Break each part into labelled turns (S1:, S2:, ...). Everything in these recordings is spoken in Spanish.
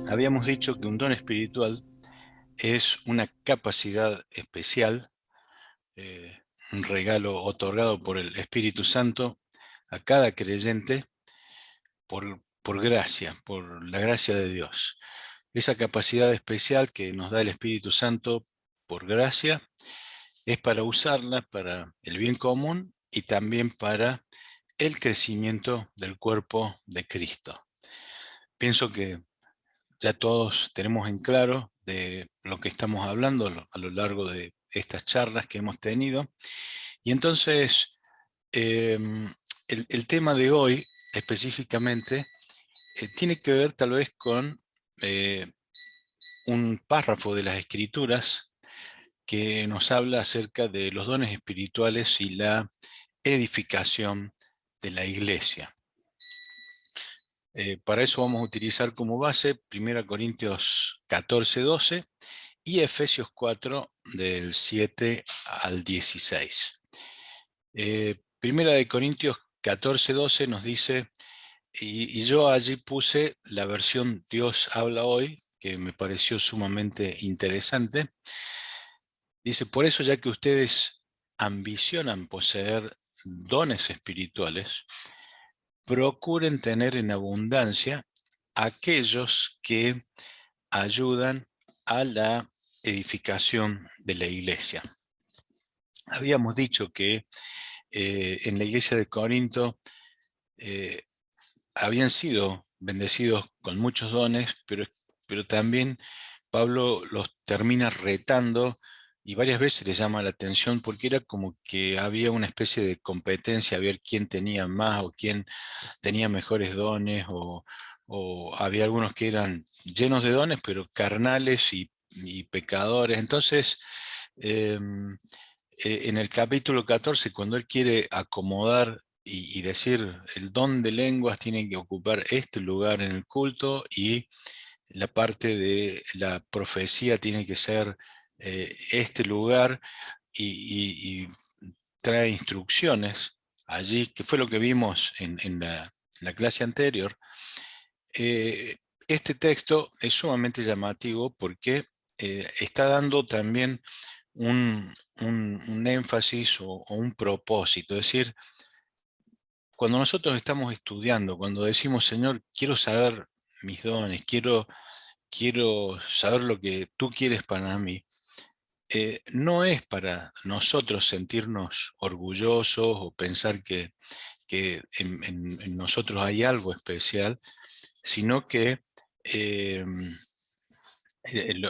S1: habíamos dicho que un don espiritual es una capacidad especial, un regalo otorgado por el Espíritu Santo a cada creyente por gracia, por la gracia de Dios. Esa capacidad especial que nos da el Espíritu Santo por gracia es para usarla para el bien común y también para el crecimiento del cuerpo de Cristo. Pienso que ya todos tenemos en claro de lo que estamos hablando a lo largo de estas charlas que hemos tenido. Y entonces, el tema de hoy específicamente tiene que ver tal vez con un párrafo de las Escrituras que nos habla acerca de los dones espirituales y la edificación de la iglesia. Para eso vamos a utilizar como base 1 Corintios 14:12 y Efesios 4 del 7 al 16. Primera de Corintios 14:12 nos dice, y yo allí puse la versión Dios habla hoy, que me pareció sumamente interesante. Dice, por eso ya que ustedes ambicionan poseer dones espirituales, procuren tener en abundancia aquellos que ayudan a la edificación de la iglesia. Habíamos dicho que en la iglesia de Corinto habían sido bendecidos con muchos dones, pero también Pablo los termina retando y varias veces les llama la atención porque era como que había una especie de competencia a ver quién tenía más o quién tenía mejores dones o había algunos que eran llenos de dones pero carnales y pecadores. Entonces, en el capítulo 14, cuando él quiere acomodar y decir el don de lenguas tiene que ocupar este lugar en el culto y la parte de la profecía tiene que ser este lugar y trae instrucciones allí, que fue lo que vimos en la clase anterior. Este texto es sumamente llamativo porque está dando también un énfasis o un propósito, es decir, cuando nosotros estamos estudiando, cuando decimos, Señor, quiero saber mis dones, quiero saber lo que tú quieres para mí, no es para nosotros sentirnos orgullosos o pensar que en nosotros hay algo especial, sino que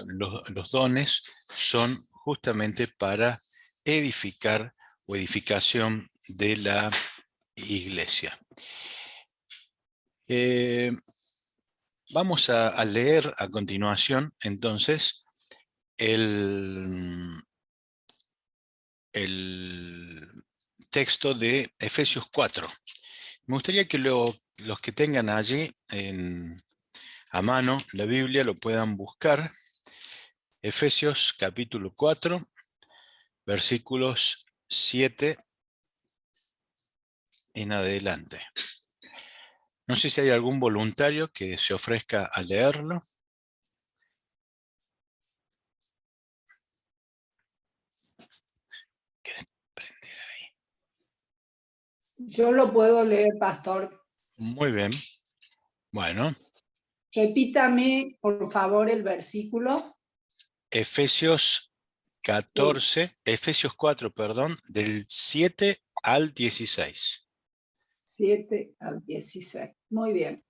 S1: los dones son justamente para edificar o edificación de la iglesia. Vamos a leer a continuación entonces el texto de Efesios 4. Me gustaría que los que tengan allí a mano la Biblia lo puedan buscar. Efesios capítulo 4, versículos 7 en adelante. No sé si hay algún voluntario que se ofrezca a leerlo. ¿Querés prender ahí?
S2: Yo lo puedo leer, pastor.
S1: Muy bien. Bueno.
S2: Repítame, por favor, el versículo.
S1: Efesios 14, Efesios 4, perdón, del 7 al 16.
S2: 7 al 16. Muy bien.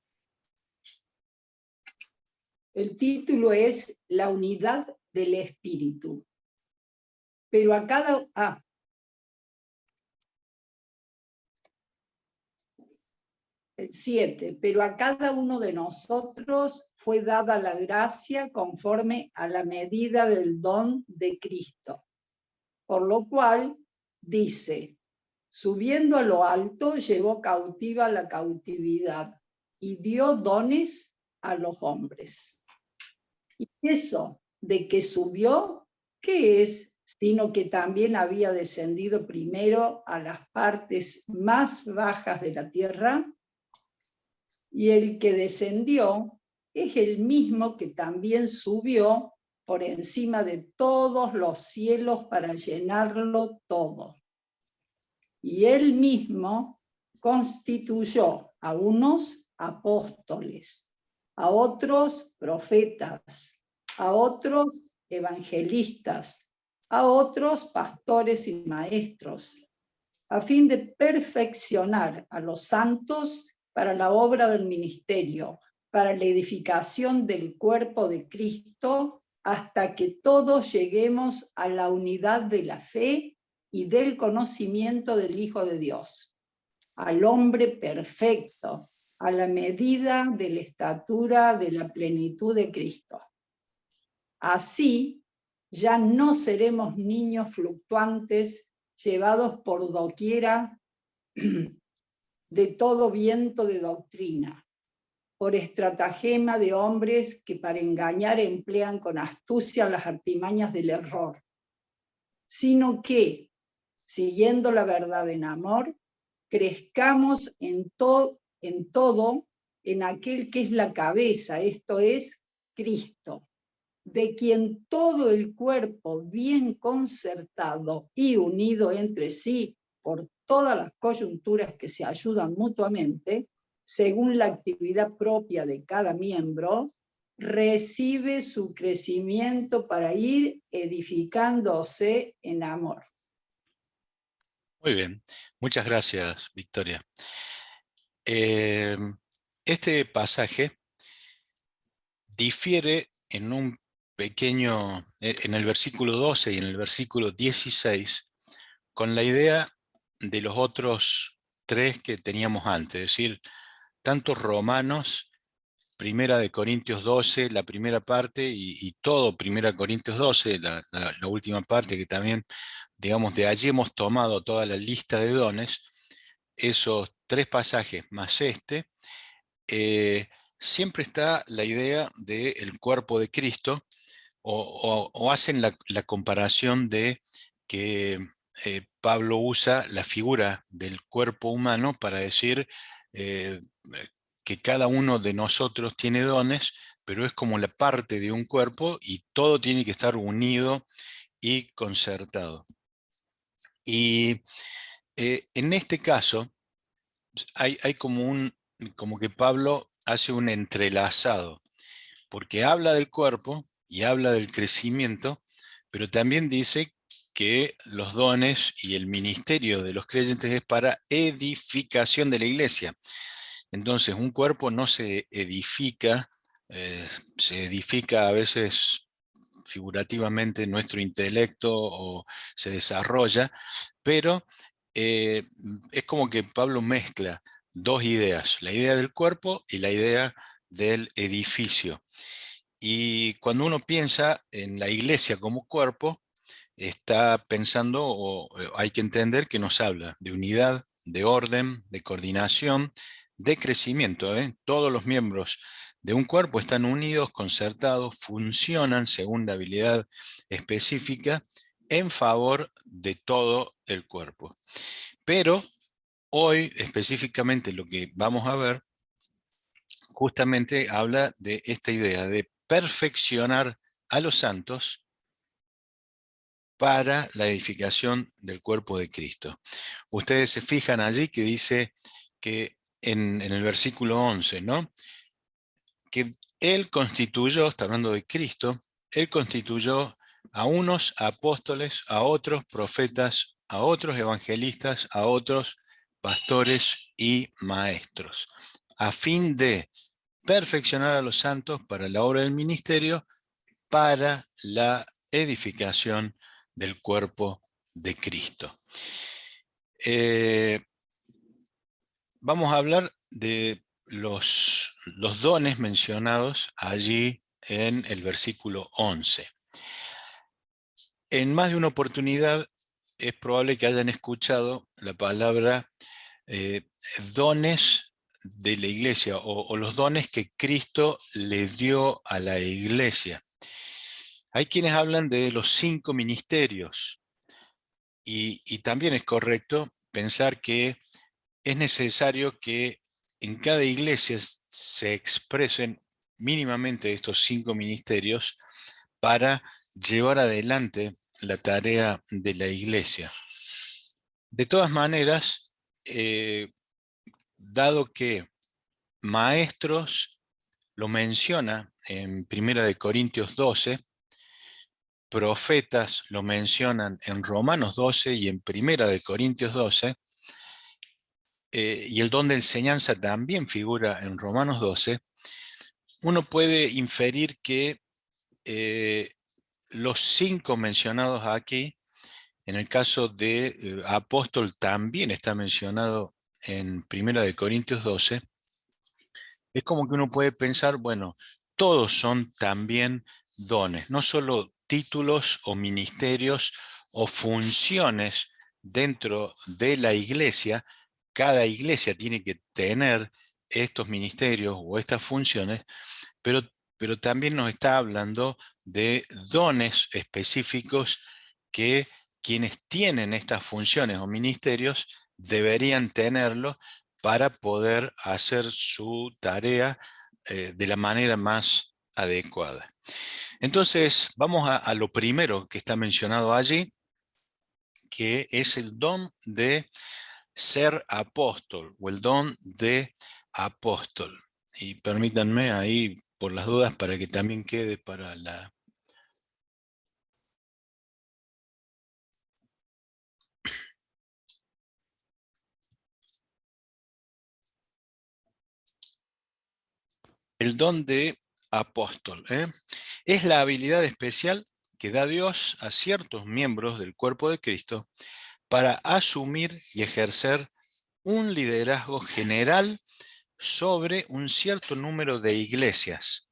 S2: El título es La unidad del Espíritu. Pero a cada... El 7. Pero a cada uno de nosotros fue dada la gracia conforme a la medida del don de Cristo. Por lo cual dice, subiendo a lo alto, llevó cautiva la cautividad y dio dones a los hombres. Y eso de que subió, ¿qué es? Sino que también había descendido primero a las partes más bajas de la tierra. Y el que descendió es el mismo que también subió por encima de todos los cielos para llenarlo todo. Y él mismo constituyó a unos apóstoles, a otros profetas, a otros evangelistas, a otros pastores y maestros, a fin de perfeccionar a los santos para la obra del ministerio, para la edificación del cuerpo de Cristo, hasta que todos lleguemos a la unidad de la fe y del conocimiento del Hijo de Dios, al hombre perfecto, a la medida de la estatura de la plenitud de Cristo. Así, ya no seremos niños fluctuantes llevados por doquiera de todo viento de doctrina, por estratagema de hombres que para engañar emplean con astucia las artimañas del error, sino que, siguiendo la verdad en amor, crezcamos en todo, en aquel que es la cabeza, esto es Cristo, de quien todo el cuerpo bien concertado y unido entre sí por todas las coyunturas que se ayudan mutuamente, según la actividad propia de cada miembro, recibe su crecimiento para ir edificándose en amor.
S1: Muy bien, muchas gracias, Victoria. Este pasaje difiere en un pequeño, en el versículo 12 y en el versículo 16, con la idea de los otros tres que teníamos antes, es decir, tanto Romanos, Primera de Corintios 12, la primera parte, y todo Primera de Corintios 12, la última parte, que también, digamos, de allí hemos tomado toda la lista de dones. Esos tres pasajes más siempre está la idea del cuerpo de Cristo, o hacen la comparación de que Pablo usa la figura del cuerpo humano para decir eh, que cada uno de nosotros tiene dones, pero es como la parte de un cuerpo y todo tiene que estar unido y concertado. Y en este caso hay como que Pablo hace un entrelazado, porque habla del cuerpo y habla del crecimiento, pero también dice que los dones y el ministerio de los creyentes es para edificación de la iglesia. Entonces, un cuerpo no se edifica a veces figurativamente nuestro intelecto o se desarrolla, pero eh, es como que Pablo mezcla dos ideas, la idea del cuerpo y la idea del edificio. Y cuando uno piensa en la iglesia como cuerpo, está pensando, o hay que entender que nos habla de unidad, de orden, de coordinación, de crecimiento, ¿eh? Todos los miembros de un cuerpo están unidos, concertados, funcionan según la habilidad específica en favor de todo el cuerpo. Pero hoy específicamente lo que vamos a ver justamente habla de esta idea de perfeccionar a los santos para la edificación del cuerpo de Cristo. Ustedes se fijan allí que dice que en el versículo 11, ¿no? Que Él constituyó, está hablando de Cristo, Él constituyó a unos apóstoles, a otros profetas, a otros evangelistas, a otros pastores y maestros, a fin de perfeccionar a los santos para la obra del ministerio, para la edificación del cuerpo de Cristo. Vamos a hablar de los dones mencionados allí en el versículo 11. En más de una oportunidad es probable que hayan escuchado la palabra dones de la iglesia o los dones que Cristo le dio a la iglesia. Hay quienes hablan de los 5 ministerios y también es correcto pensar que es necesario que en cada iglesia se expresen mínimamente estos 5 ministerios para llevar adelante la tarea de la iglesia. De todas maneras, dado que maestros lo menciona en 1 Corintios 12, profetas lo mencionan en Romanos 12 y en 1 Corintios 12, y el don de enseñanza también figura en Romanos 12, uno puede inferir que los 5 mencionados aquí, en el caso de apóstol también está mencionado en 1 Corintios 12, es como que uno puede pensar, bueno, todos son también dones, no solo títulos o ministerios o funciones dentro de la iglesia. Cada iglesia tiene que tener estos ministerios o estas funciones, pero, pero también nos está hablando de dones específicos que quienes tienen estas funciones o ministerios deberían tenerlo para poder hacer su tarea de la manera más adecuada. Entonces, vamos a lo primero que está mencionado allí, que es el don de ser apóstol o el don de apóstol. Y permítanme ahí, por las dudas, para que también quede para la... El don de apóstol, es la habilidad especial que da Dios a ciertos miembros del cuerpo de Cristo para asumir y ejercer un liderazgo general sobre un cierto número de iglesias,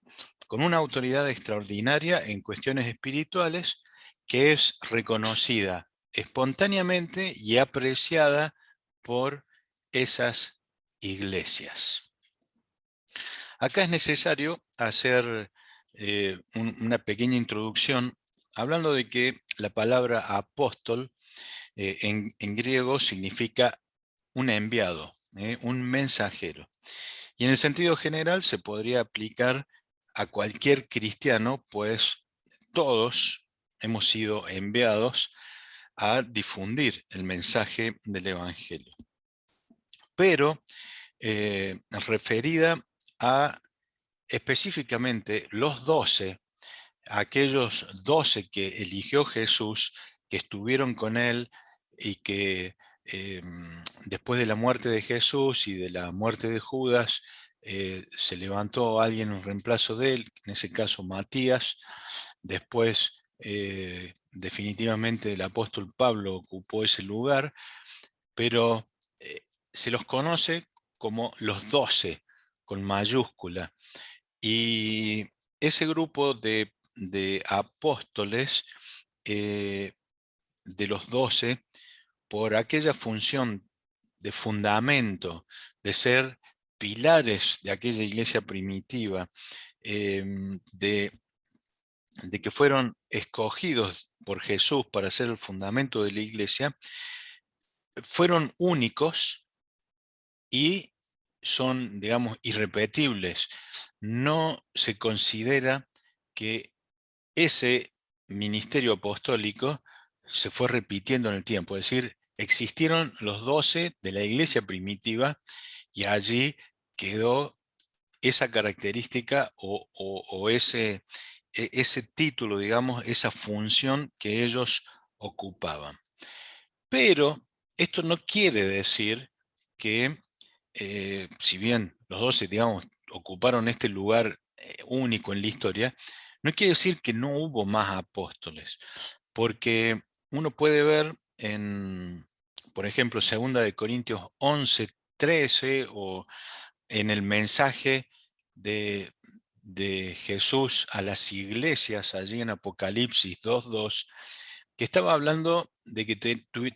S1: con una autoridad extraordinaria en cuestiones espirituales que es reconocida espontáneamente y apreciada por esas iglesias. Acá es necesario hacer una pequeña introducción hablando de que la palabra apóstol en griego significa un enviado, un mensajero. Y en el sentido general se podría aplicar a cualquier cristiano, pues todos hemos sido enviados a difundir el mensaje del Evangelio. Pero referida a específicamente los 12, aquellos 12 que eligió Jesús, que estuvieron con él y que después de la muerte de Jesús y de la muerte de Judas, se levantó alguien en reemplazo de él, en ese caso Matías. Después, definitivamente, el apóstol Pablo ocupó ese lugar, pero se los conoce como los 12, con mayúscula. Y ese grupo de apóstoles, de los 12, por aquella función de fundamento, de ser pilares de aquella iglesia primitiva, de que fueron escogidos por Jesús para ser el fundamento de la iglesia, fueron únicos y son, digamos, irrepetibles. No se considera que ese ministerio apostólico se fue repitiendo en el tiempo, es decir, existieron los 12 de la iglesia primitiva y allí quedó esa característica o ese título, digamos, esa función que ellos ocupaban. Pero esto no quiere decir que, si bien los 12, digamos, ocuparon este lugar único en la historia, no quiere decir que no hubo más apóstoles, porque uno puede ver en, por ejemplo, 2 Corintios 11, 13, o en el mensaje de Jesús a las iglesias allí en Apocalipsis 2:2, que estaba hablando de que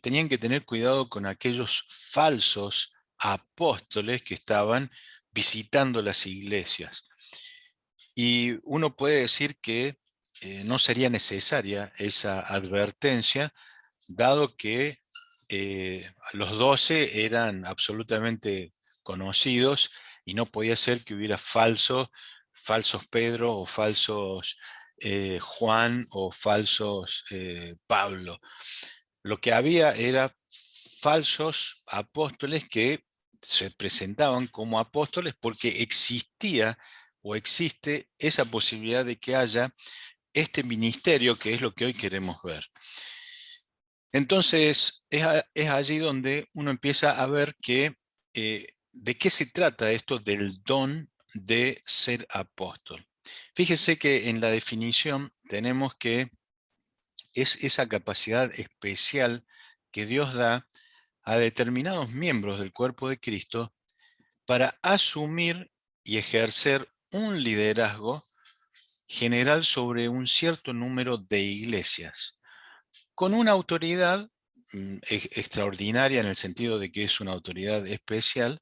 S1: tenían que tener cuidado con aquellos falsos apóstoles que estaban visitando las iglesias. Y uno puede decir que no sería necesaria esa advertencia, dado que los 12 eran absolutamente conocidos y no podía ser que hubiera falsos falsos Pedro o falsos Juan o falsos Pablo. Lo que había era falsos apóstoles que se presentaban como apóstoles porque existía o existe esa posibilidad de que haya este ministerio que es lo que hoy queremos ver. Entonces, es allí donde uno empieza a ver que, de qué se trata esto del don de ser apóstol. Fíjese que en la definición tenemos que es esa capacidad especial que Dios da a determinados miembros del cuerpo de Cristo para asumir y ejercer un liderazgo general sobre un cierto número de iglesias, con una autoridad extraordinaria en el sentido de que es una autoridad especial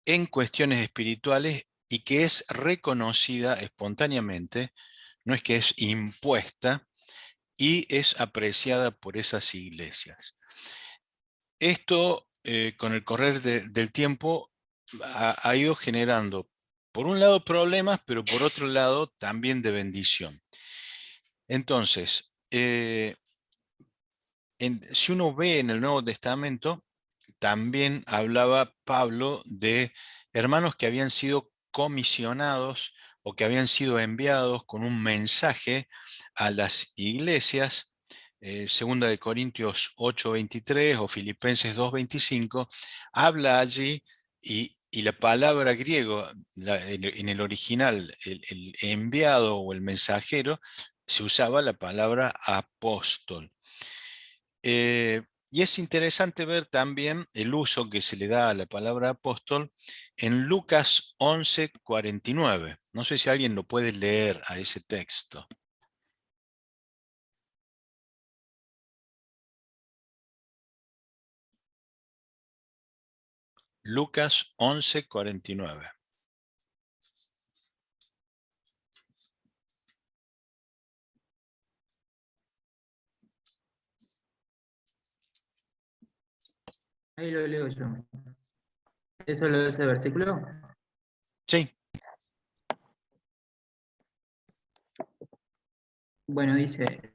S1: en cuestiones espirituales y que es reconocida espontáneamente, no es que es impuesta y es apreciada por esas iglesias. Esto, con el correr del tiempo, ha ido generando, por un lado, problemas, pero por otro lado, también de bendición. Entonces, si uno ve en el Nuevo Testamento, también hablaba Pablo de hermanos que habían sido comisionados o que habían sido enviados con un mensaje a las iglesias. Segunda de Corintios 8:23 o Filipenses 2:25, habla allí y la palabra griego, en el original, el enviado o el mensajero, se usaba la palabra apóstol. Y es interesante ver también el uso que se le da a la palabra apóstol en Lucas 11:49. No sé si alguien lo puede leer a ese texto. Lucas 11:49.
S3: Ahí lo leo yo. ¿Eso lo de ese versículo?
S1: Sí,
S3: Bueno, dice,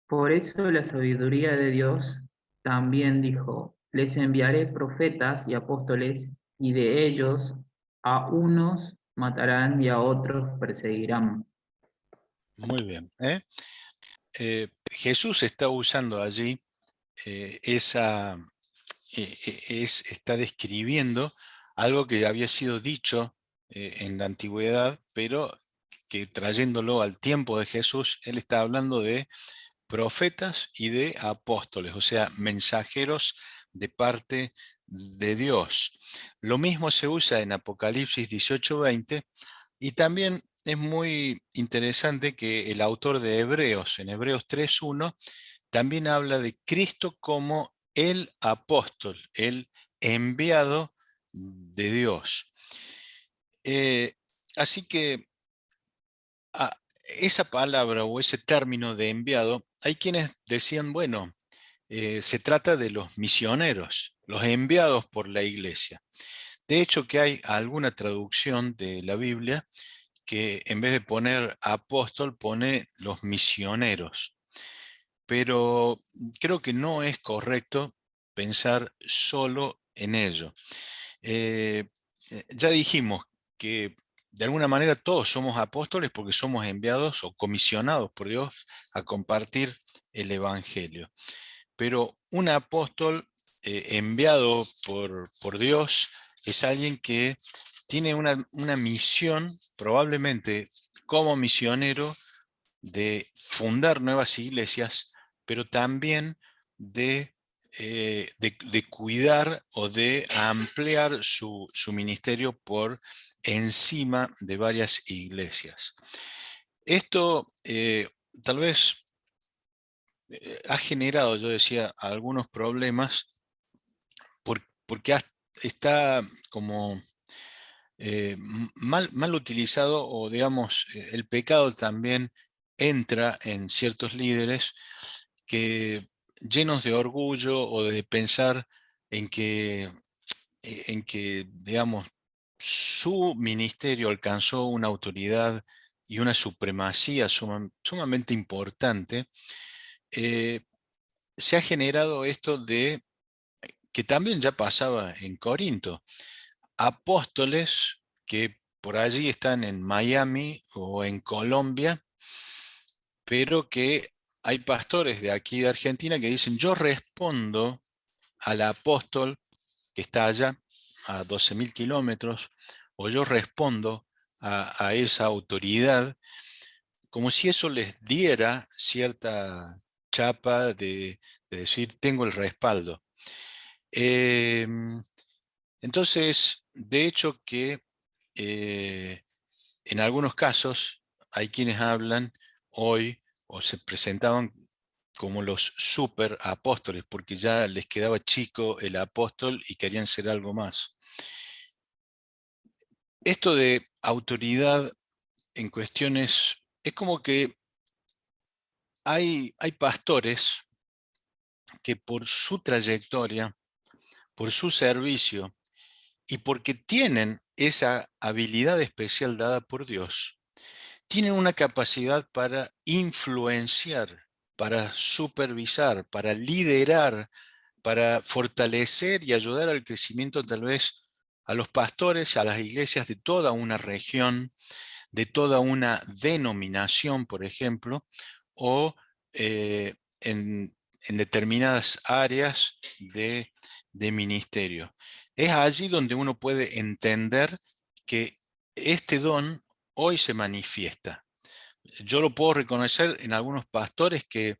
S3: por eso la sabiduría de Dios también dijo, les enviaré profetas y apóstoles, y de ellos a unos matarán y a otros perseguirán.
S1: muy bien. Jesús está usando allí está describiendo algo que había sido dicho en la antigüedad, pero que trayéndolo al tiempo de Jesús, él está hablando de profetas y de apóstoles, o sea, mensajeros de parte de Dios. Lo mismo se usa en Apocalipsis 18:20 y también es muy interesante que el autor de Hebreos, en Hebreos 3:1, también habla de Cristo como el apóstol, el enviado de Dios. Eh, Así que a esa palabra o ese término de enviado, hay quienes decían, bueno, se trata de los misioneros, los enviados por la iglesia. De hecho, que hay alguna traducción de la Biblia que en vez de poner apóstol pone los misioneros. Pero creo que no es correcto pensar solo en ello. Eh, ya dijimos que de alguna manera todos somos apóstoles porque somos enviados o comisionados por Dios a compartir el Evangelio. Pero un apóstol enviado por Dios es alguien que tiene una misión, probablemente como misionero, de fundar nuevas iglesias, pero también de cuidar o de ampliar su ministerio por encima de varias iglesias. Esto tal vez ha generado, yo decía, algunos problemas porque está como mal utilizado o digamos, el pecado también entra en ciertos líderes que llenos de orgullo o de pensar en que, digamos, su ministerio alcanzó una autoridad y una supremacía sumamente importante, se ha generado esto de que también ya pasaba en Corinto. Apóstoles que por allí están en Miami o en Colombia, pero que hay pastores de aquí de Argentina que dicen, yo respondo al apóstol que está allá a 12.000 kilómetros, o yo respondo a esa autoridad, como si eso les diera cierta chapa de decir, tengo el respaldo. Entonces, de hecho que en algunos casos hay quienes hablan hoy o se presentaban como los super apóstoles, porque ya les quedaba chico el apóstol y querían ser algo más. Esto de autoridad en cuestiones, es como que hay pastores que por su trayectoria, por su servicio y porque tienen esa habilidad especial dada por Dios, tienen una capacidad para influenciar, para supervisar, para liderar, para fortalecer y ayudar al crecimiento tal vez a los pastores, a las iglesias de toda una región, de toda una denominación, por ejemplo, o eh, en, en determinadas áreas de ministerio. Es allí donde uno puede entender que este don hoy se manifiesta. Yo lo puedo reconocer en algunos pastores que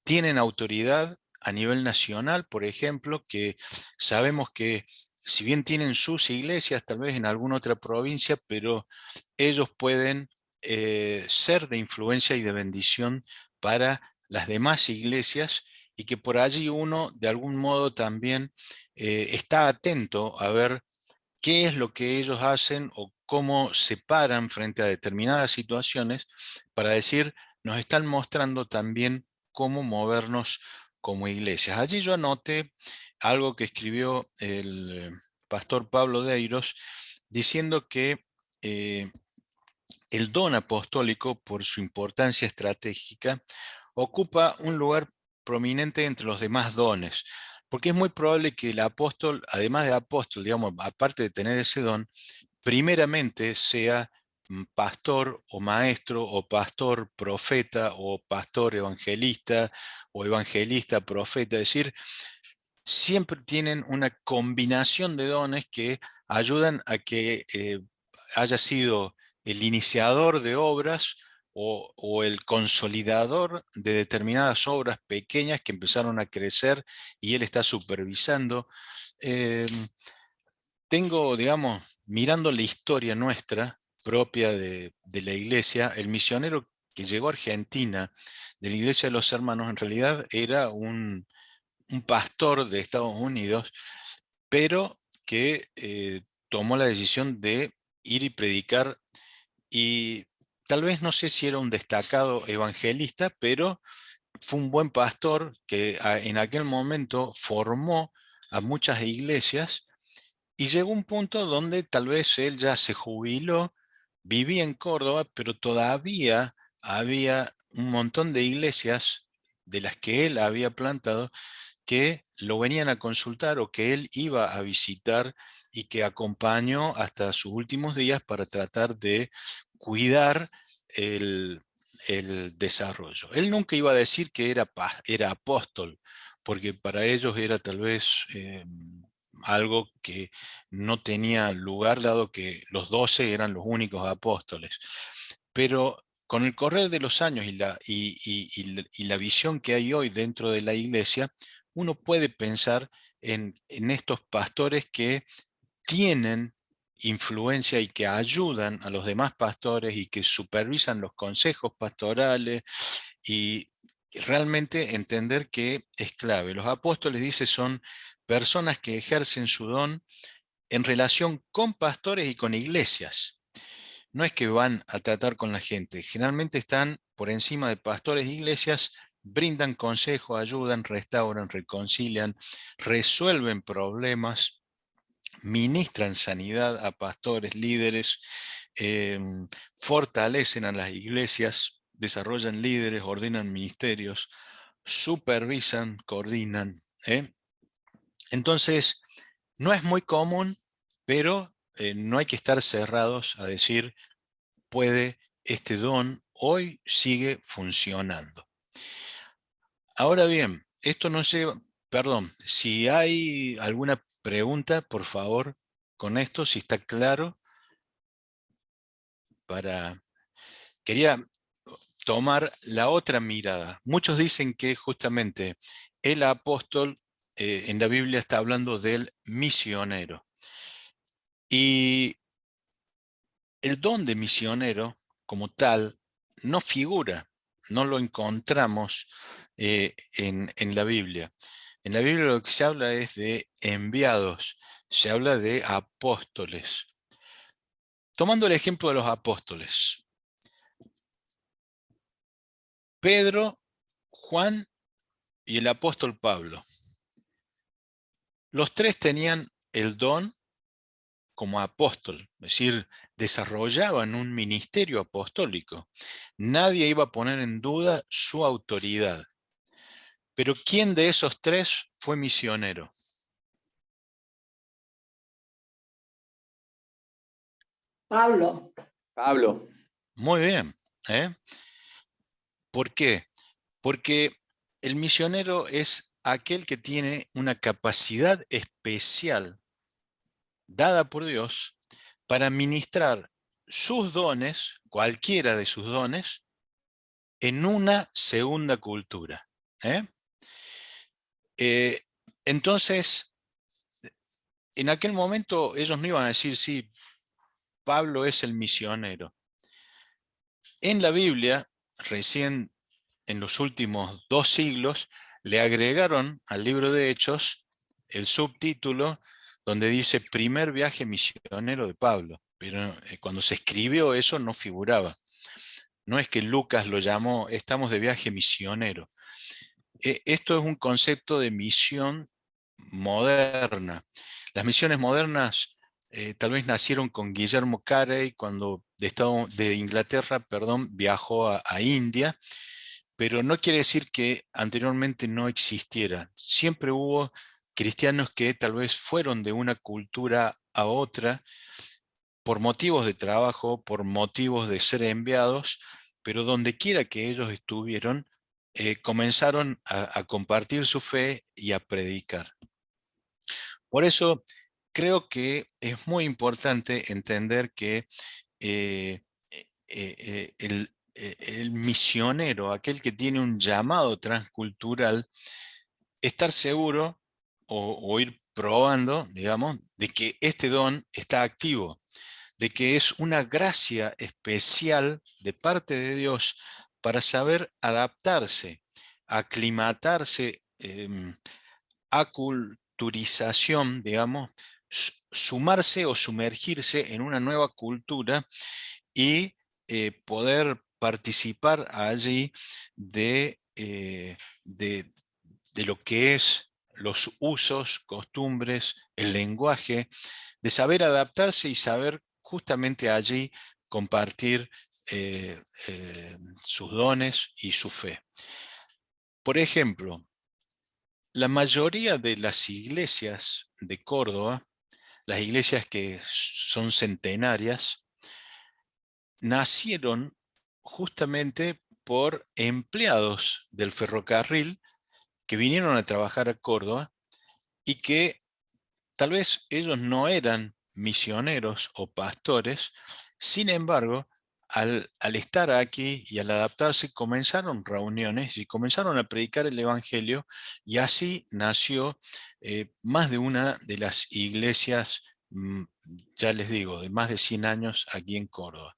S1: tienen autoridad a nivel nacional, por ejemplo, que sabemos que si bien tienen sus iglesias, tal vez en alguna otra provincia, pero ellos pueden ser de influencia y de bendición para las demás iglesias y que por allí uno de algún modo también está atento a ver qué es lo que ellos hacen o cómo se paran frente a determinadas situaciones para decir, nos están mostrando también cómo movernos como iglesias. Allí yo anoté algo que escribió el pastor Pablo Deiros diciendo que el don apostólico, por su importancia estratégica, ocupa un lugar prominente entre los demás dones, porque es muy probable que el apóstol, además de apóstol, digamos, aparte de tener ese don, primeramente sea pastor o maestro o pastor profeta o pastor evangelista o evangelista profeta, es decir, siempre tienen una combinación de dones que ayudan a que haya sido el iniciador de obras o el consolidador de determinadas obras pequeñas que empezaron a crecer y él está supervisando. Eh, Tengo, digamos, mirando la historia nuestra propia de la iglesia, el misionero que llegó a Argentina de la Iglesia de los Hermanos en realidad era un pastor de Estados Unidos, pero que tomó la decisión de ir y predicar y tal vez no sé si era un destacado evangelista, pero fue un buen pastor que en aquel momento formó a muchas iglesias y llegó un punto donde tal vez él ya se jubiló, vivía en Córdoba, pero todavía había un montón de iglesias de las que él había plantado que lo venían a consultar o que él iba a visitar y que acompañó hasta sus últimos días para tratar de cuidar el, el desarrollo. Él nunca iba a decir que era apóstol, porque para ellos era tal vez algo que no tenía lugar, dado que los 12 eran los únicos apóstoles. Pero con el correr de los años y la visión que hay hoy dentro de la iglesia, uno puede pensar en estos pastores que tienen influencia y que ayudan a los demás pastores y que supervisan los consejos pastorales y realmente entender que es clave. Los apóstoles, dice, son personas que ejercen su don en relación con pastores y con iglesias. No es que van a tratar con la gente, generalmente están por encima de pastores e iglesias, brindan consejo, ayudan, restauran, reconcilian, resuelven problemas, ministran sanidad a pastores, líderes, fortalecen a las iglesias, desarrollan líderes, ordenan ministerios, supervisan, coordinan. Entonces, no es muy común, pero no hay que estar cerrados a decir, puede este don hoy sigue funcionando. Ahora bien, esto no lleva, perdón, si hay alguna pregunta, por favor, con esto, si está claro, quería tomar la otra mirada. Muchos dicen que justamente el apóstol en la Biblia está hablando del misionero. Y el don de misionero como tal no figura, no lo encontramos en la Biblia. En la Biblia lo que se habla es de enviados, se habla de apóstoles. Tomando el ejemplo de los apóstoles, Pedro, Juan y el apóstol Pablo. Los tres tenían el don como apóstol, es decir, desarrollaban un ministerio apostólico. Nadie iba a poner en duda su autoridad. Pero ¿quién de esos tres fue misionero?
S2: Pablo.
S4: Pablo.
S1: Muy bien. ¿Por qué? Porque el misionero es aquel que tiene una capacidad especial dada por Dios para ministrar sus dones, cualquiera de sus dones, en una segunda cultura. Entonces, en aquel momento ellos no iban a decir, sí, Pablo es el misionero. En la Biblia, recién en los últimos 2 siglos, le agregaron al libro de Hechos el subtítulo donde dice primer viaje misionero de Pablo. Pero cuando se escribió eso no figuraba. No es que Lucas lo llamó, estamos de viaje misionero. Esto es un concepto de misión moderna. Las misiones modernas tal vez nacieron con Guillermo Carey cuando de Inglaterra, viajó a India, pero no quiere decir que anteriormente no existiera. Siempre hubo cristianos que tal vez fueron de una cultura a otra por motivos de trabajo, por motivos de ser enviados, pero donde quiera que ellos estuvieron, comenzaron a compartir su fe y a predicar. Por eso creo que es muy importante entender que el misionero, aquel que tiene un llamado transcultural, estar seguro o ir probando, digamos, de que este don está activo, de que es una gracia especial de parte de Dios para saber adaptarse, aclimatarse, aculturización, digamos, sumarse o sumergirse en una nueva cultura y poder participar allí de lo que es los usos, costumbres, el lenguaje, de saber adaptarse y saber justamente allí compartir sus dones y su fe. Por ejemplo, la mayoría de las iglesias de Córdoba, las iglesias que son centenarias, nacieron justamente por empleados del ferrocarril que vinieron a trabajar a Córdoba y que tal vez ellos no eran misioneros o pastores, sin embargo, al estar aquí y al adaptarse, comenzaron reuniones y comenzaron a predicar el Evangelio, y así nació más de una de las iglesias, ya les digo, de más de 100 años aquí en Córdoba.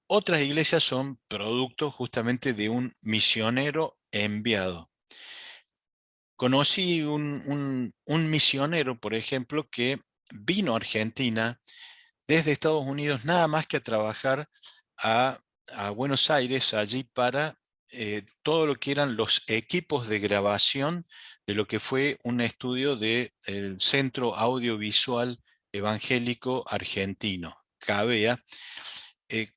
S1: Otras iglesias son producto justamente de un misionero enviado. Conocí un misionero, por ejemplo, que vino a Argentina desde Estados Unidos nada más que a trabajar a Buenos Aires, allí para todo lo que eran los equipos de grabación de lo que fue un estudio del Centro Audiovisual evangélico argentino, CABEA,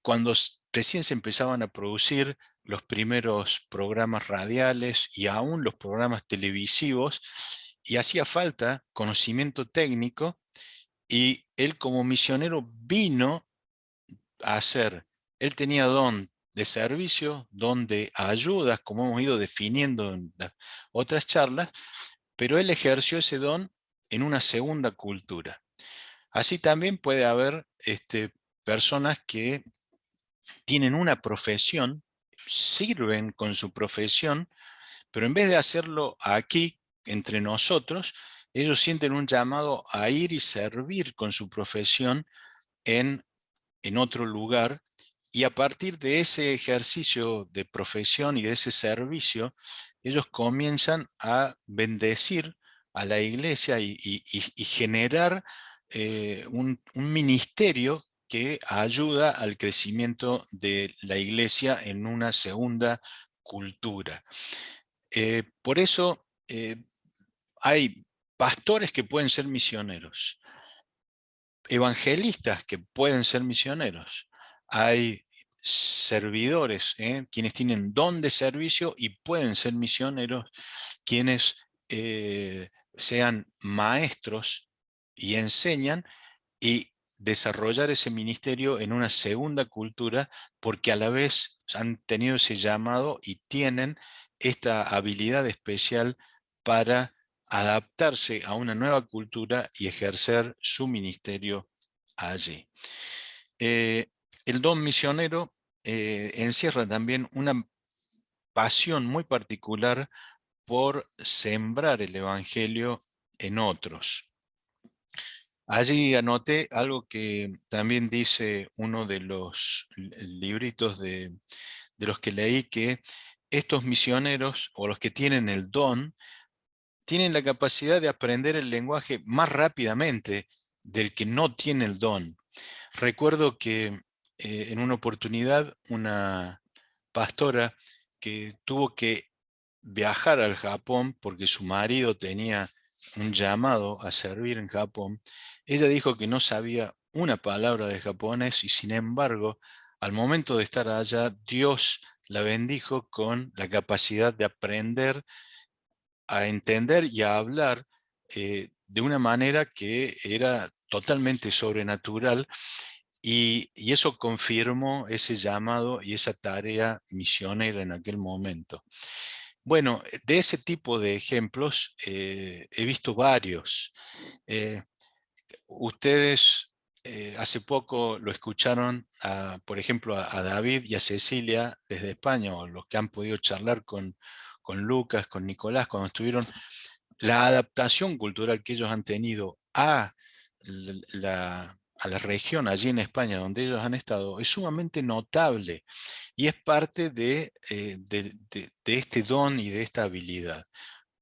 S1: cuando recién se empezaban a producir los primeros programas radiales y aún los programas televisivos, y hacía falta conocimiento técnico, y él como misionero vino a hacer, él tenía don de servicio, don de ayudas, como hemos ido definiendo en las otras charlas, pero él ejerció ese don en una segunda cultura. Así también puede haber personas que tienen una profesión, sirven con su profesión, pero en vez de hacerlo aquí, entre nosotros, ellos sienten un llamado a ir y servir con su profesión en otro lugar, y a partir de ese ejercicio de profesión y de ese servicio, ellos comienzan a bendecir a la iglesia y generar un ministerio que ayuda al crecimiento de la iglesia en una segunda cultura. Por eso hay pastores que pueden ser misioneros, evangelistas que pueden ser misioneros, hay servidores, quienes tienen don de servicio y pueden ser misioneros, quienes sean maestros y enseñan, y desarrollar ese ministerio en una segunda cultura, porque a la vez han tenido ese llamado y tienen esta habilidad especial para adaptarse a una nueva cultura y ejercer su ministerio allí. El don misionero encierra también una pasión muy particular por sembrar el evangelio en otros. Allí anoté algo que también dice uno de los libritos de los que leí, que estos misioneros, o los que tienen el don, tienen la capacidad de aprender el lenguaje más rápidamente del que no tiene el don. Recuerdo que en una oportunidad una pastora que tuvo que viajar al Japón porque su marido tenía un llamado a servir en Japón, ella dijo que no sabía una palabra de japonés, y sin embargo, al momento de estar allá, Dios la bendijo con la capacidad de aprender a entender y a hablar de una manera que era totalmente sobrenatural, y eso confirmó ese llamado y esa tarea misionera en aquel momento. Bueno, de ese tipo de ejemplos he visto varios. Eh, Ustedes hace poco lo escucharon, por ejemplo, a David y a Cecilia desde España, o los que han podido charlar con Lucas, con Nicolás, cuando estuvieron. La adaptación cultural que ellos han tenido a la región allí en España donde ellos han estado es sumamente notable, y es parte de este don y de esta habilidad.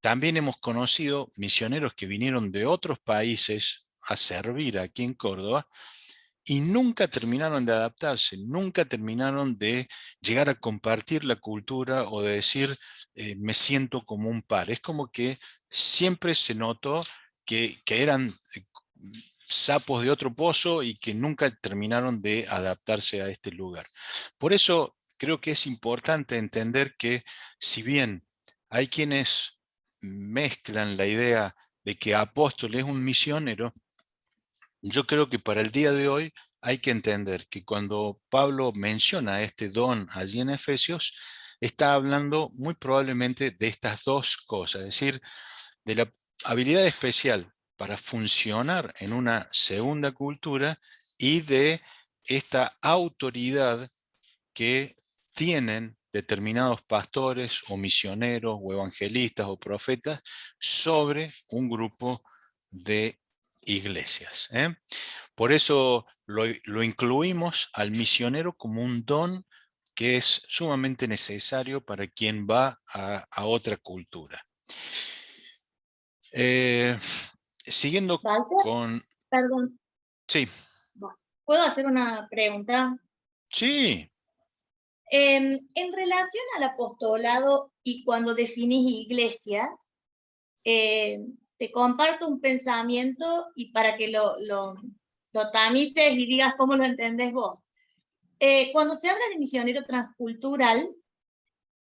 S1: También hemos conocido misioneros que vinieron de otros países a servir aquí en Córdoba, y nunca terminaron de adaptarse, nunca terminaron de llegar a compartir la cultura o de decir me siento como un par. Es como que siempre se notó que eran sapos de otro pozo y que nunca terminaron de adaptarse a este lugar. Por eso creo que es importante entender que, si bien hay quienes mezclan la idea de que apóstol es un misionero, yo creo que para el día de hoy hay que entender que cuando Pablo menciona este don allí en Efesios, está hablando muy probablemente de estas dos cosas, es decir, de la habilidad especial para funcionar en una segunda cultura, y de esta autoridad que tienen determinados pastores o misioneros o evangelistas o profetas sobre un grupo de iglesias. Por eso lo incluimos al misionero como un don que es sumamente necesario para quien va a otra cultura. Siguiendo
S4: Walter,
S1: con...
S4: perdón,
S1: Sí,
S4: ¿puedo hacer una pregunta?
S1: sí,
S4: En relación al apostolado y cuando definís iglesias, te comparto un pensamiento y para que lo tamices y digas cómo lo entendés vos. Cuando se habla de misionero transcultural,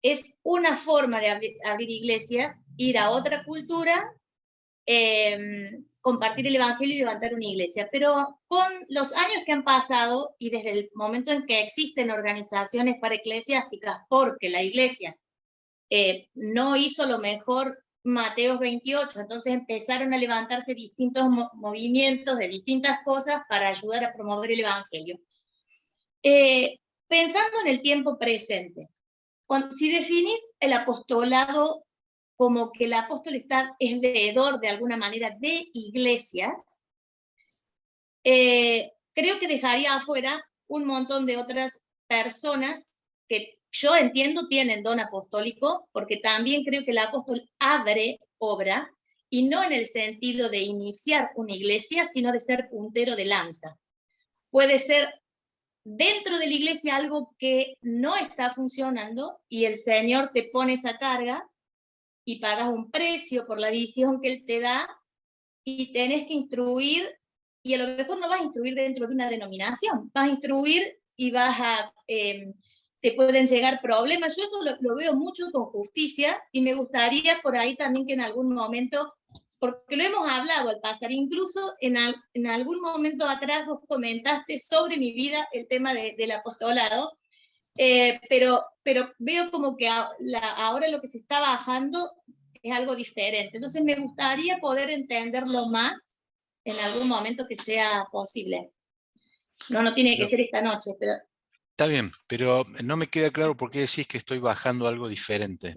S4: es una forma de abrir iglesias, ir a otra cultura, compartir el evangelio y levantar una iglesia. Pero con los años que han pasado y desde el momento en que existen organizaciones paraeclesiásticas, porque la iglesia no hizo lo mejor Mateos 28, entonces empezaron a levantarse distintos movimientos de distintas cosas para ayudar a promover el evangelio. Pensando en el tiempo presente, si definís el apostolado como que el apóstol es veedor de alguna manera de iglesias, creo que dejaría afuera un montón de otras personas que yo entiendo tienen don apostólico, porque también creo que el apóstol abre obra, y no en el sentido de iniciar una iglesia, sino de ser puntero de lanza. Puede ser dentro de la iglesia algo que no está funcionando, y el Señor te pone esa carga, y pagas un precio por la visión que Él te da, y tenés que instruir, y a lo mejor no vas a instruir dentro de una denominación, vas a instruir y te pueden llegar problemas. Yo eso lo veo mucho con justicia, y me gustaría por ahí también que en algún momento, porque lo hemos hablado al pasar, incluso en algún momento atrás vos comentaste sobre mi vida el tema del apostolado, pero veo como que ahora lo que se está bajando es algo diferente. Entonces me gustaría poder entenderlo más en algún momento que sea posible. No tiene que ser esta noche, pero...
S1: Está bien, pero no me queda claro por qué decís que estoy bajando algo diferente.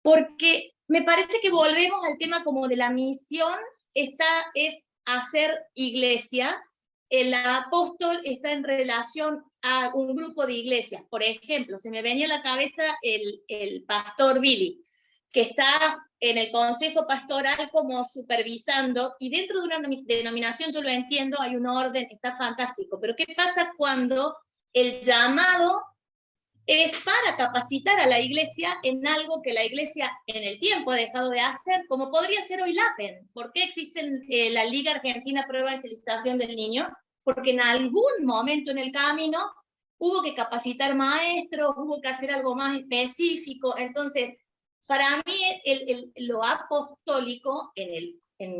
S4: Porque me parece que volvemos al tema como de la misión, es hacer iglesia. El apóstol está en relación a un grupo de iglesias. Por ejemplo, se me venía a la cabeza el pastor Billy, que está en el consejo pastoral como supervisando, y dentro de una denominación, yo lo entiendo, hay un orden, está fantástico, pero ¿qué pasa cuando el llamado es para capacitar a la iglesia en algo que la iglesia en el tiempo ha dejado de hacer, como podría ser hoy LAPEN? ¿Por qué existe la Liga Argentina Pro Evangelización del Niño? Porque en algún momento en el camino hubo que capacitar maestros, hubo que hacer algo más específico. Entonces, para mí lo apostólico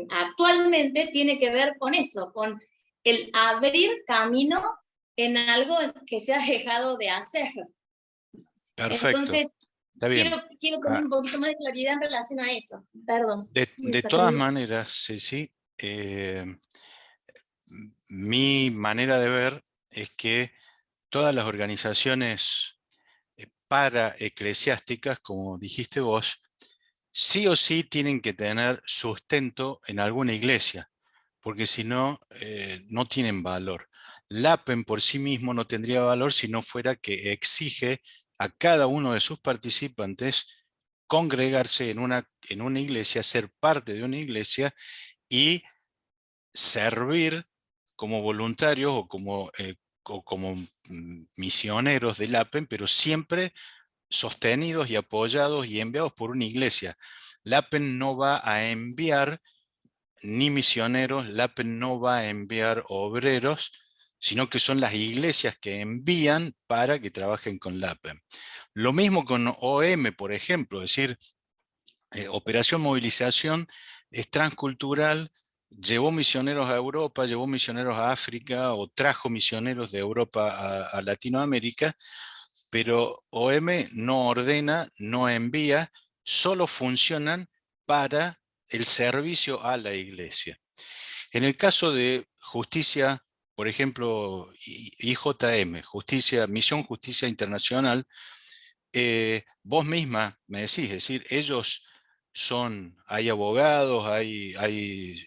S4: actualmente tiene que ver con eso, con el abrir camino en algo que se ha dejado de hacer.
S1: Perfecto.
S4: Entonces,
S1: está bien.
S4: Quiero tener un poquito más de claridad en relación a eso. Perdón.
S1: De todas maneras, Ceci, mi manera de ver es que todas las organizaciones paraeclesiásticas, como dijiste vos, sí o sí tienen que tener sustento en alguna iglesia, porque si no, no tienen valor. LAPEN por sí mismo no tendría valor si no fuera que exige a cada uno de sus participantes congregarse en una iglesia, ser parte de una iglesia y servir como voluntarios o como misioneros del LAPEN, pero siempre sostenidos y apoyados y enviados por una iglesia. LAPEN no va a enviar ni misioneros, LAPEN no va a enviar obreros, sino que son las iglesias que envían para que trabajen con LAPEN. Lo mismo con OM, por ejemplo, es decir, Operación Movilización es transcultural, llevó misioneros a Europa, llevó misioneros a África o trajo misioneros de Europa a Latinoamérica, pero OM no ordena, no envía, solo funcionan para el servicio a la iglesia. En el caso de justicia, por ejemplo, IJM, Misión Justicia Internacional, vos misma me decís, es decir, ellos hay abogados, hay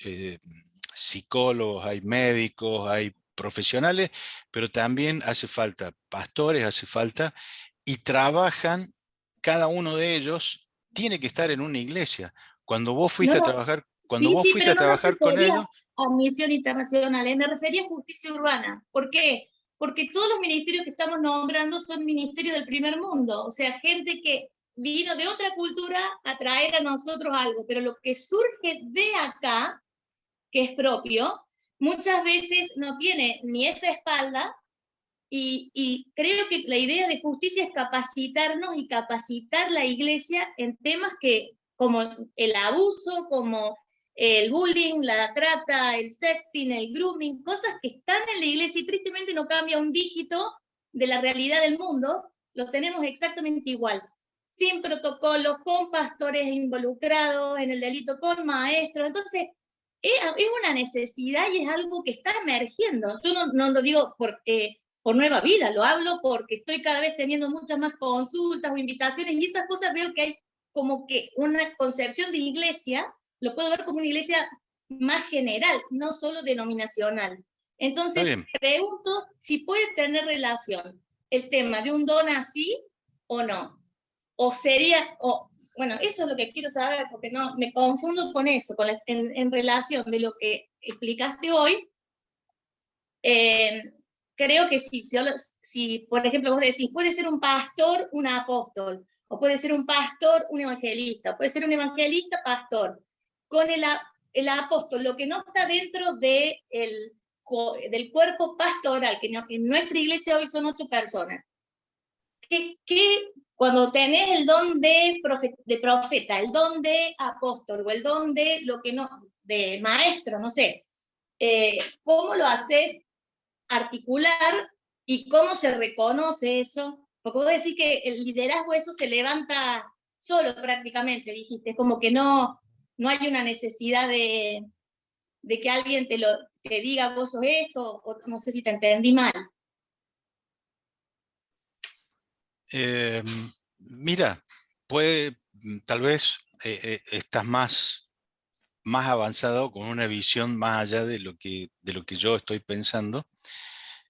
S1: psicólogos, hay médicos, hay profesionales, pero también hace falta pastores, hace falta, y trabajan, cada uno de ellos tiene que estar en una iglesia. Cuando vos fuiste a trabajar,
S4: pero no me
S1: con
S4: refería
S1: ellos...
S4: a misión internacional, me refería a justicia urbana. ¿Por qué? Porque todos los ministerios que estamos nombrando son ministerios del primer mundo, o sea, gente que vino de otra cultura a traer a nosotros algo, pero lo que surge de acá, que es propio, muchas veces no tiene ni esa espalda, y creo que la idea de justicia es capacitarnos y capacitar la iglesia en temas que, como el abuso, como el bullying, la trata, el sexting, el grooming, cosas que están en la iglesia y tristemente no cambia un dígito de la realidad del mundo, lo tenemos exactamente igual, sin protocolos, con pastores involucrados en el delito, con maestros. Entonces, es una necesidad y es algo que está emergiendo. Yo no lo digo por Nueva Vida, lo hablo porque estoy cada vez teniendo muchas más consultas o invitaciones, y esas cosas veo que hay como que una concepción de iglesia, lo puedo ver como una iglesia más general, no solo denominacional. Entonces, pregunto si puede tener relación el tema de un don así o no. O sería, bueno, eso es lo que quiero saber, porque no me confundo con eso, en relación de lo que explicaste hoy. Creo que si, por ejemplo, vos decís, puede ser un pastor, un apóstol, o puede ser un pastor, un evangelista, puede ser un evangelista, pastor. Con el apóstol, lo que no está dentro del cuerpo pastoral, que en nuestra iglesia hoy son 8 personas, cuando tenés el don de profeta, el don de apóstol, o el don de lo que no, de maestro, no sé, ¿cómo lo haces articular y cómo se reconoce eso? Porque vos decís que el liderazgo, eso se levanta solo prácticamente, dijiste, como que no hay una necesidad de que alguien te diga vos sos esto, o no sé si te entendí mal.
S1: Mira, tal vez estás más avanzado con una visión más allá de lo que yo estoy pensando.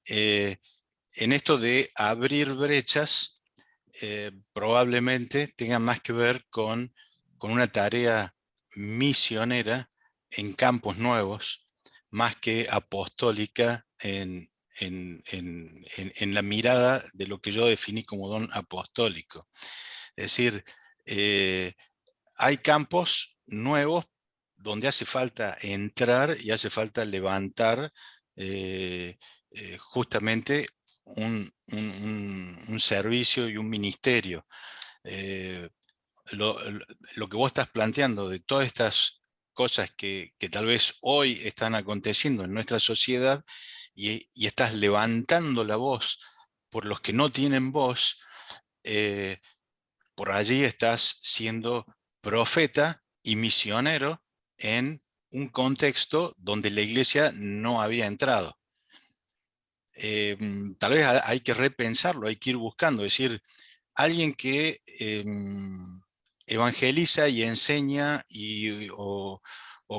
S1: En esto de abrir brechas, probablemente tenga más que ver con una tarea misionera en campos nuevos, más que apostólica en la mirada de lo que yo definí como don apostólico. Es decir, hay campos nuevos donde hace falta entrar y hace falta levantar justamente un servicio y un ministerio. Lo que vos estás planteando de todas estas cosas que tal vez hoy están aconteciendo en nuestra sociedad, y estás levantando la voz por los que no tienen voz, por allí estás siendo profeta y misionero en un contexto donde la iglesia no había entrado. Tal vez hay que repensarlo, hay que ir buscando, es decir, alguien que evangeliza y enseña o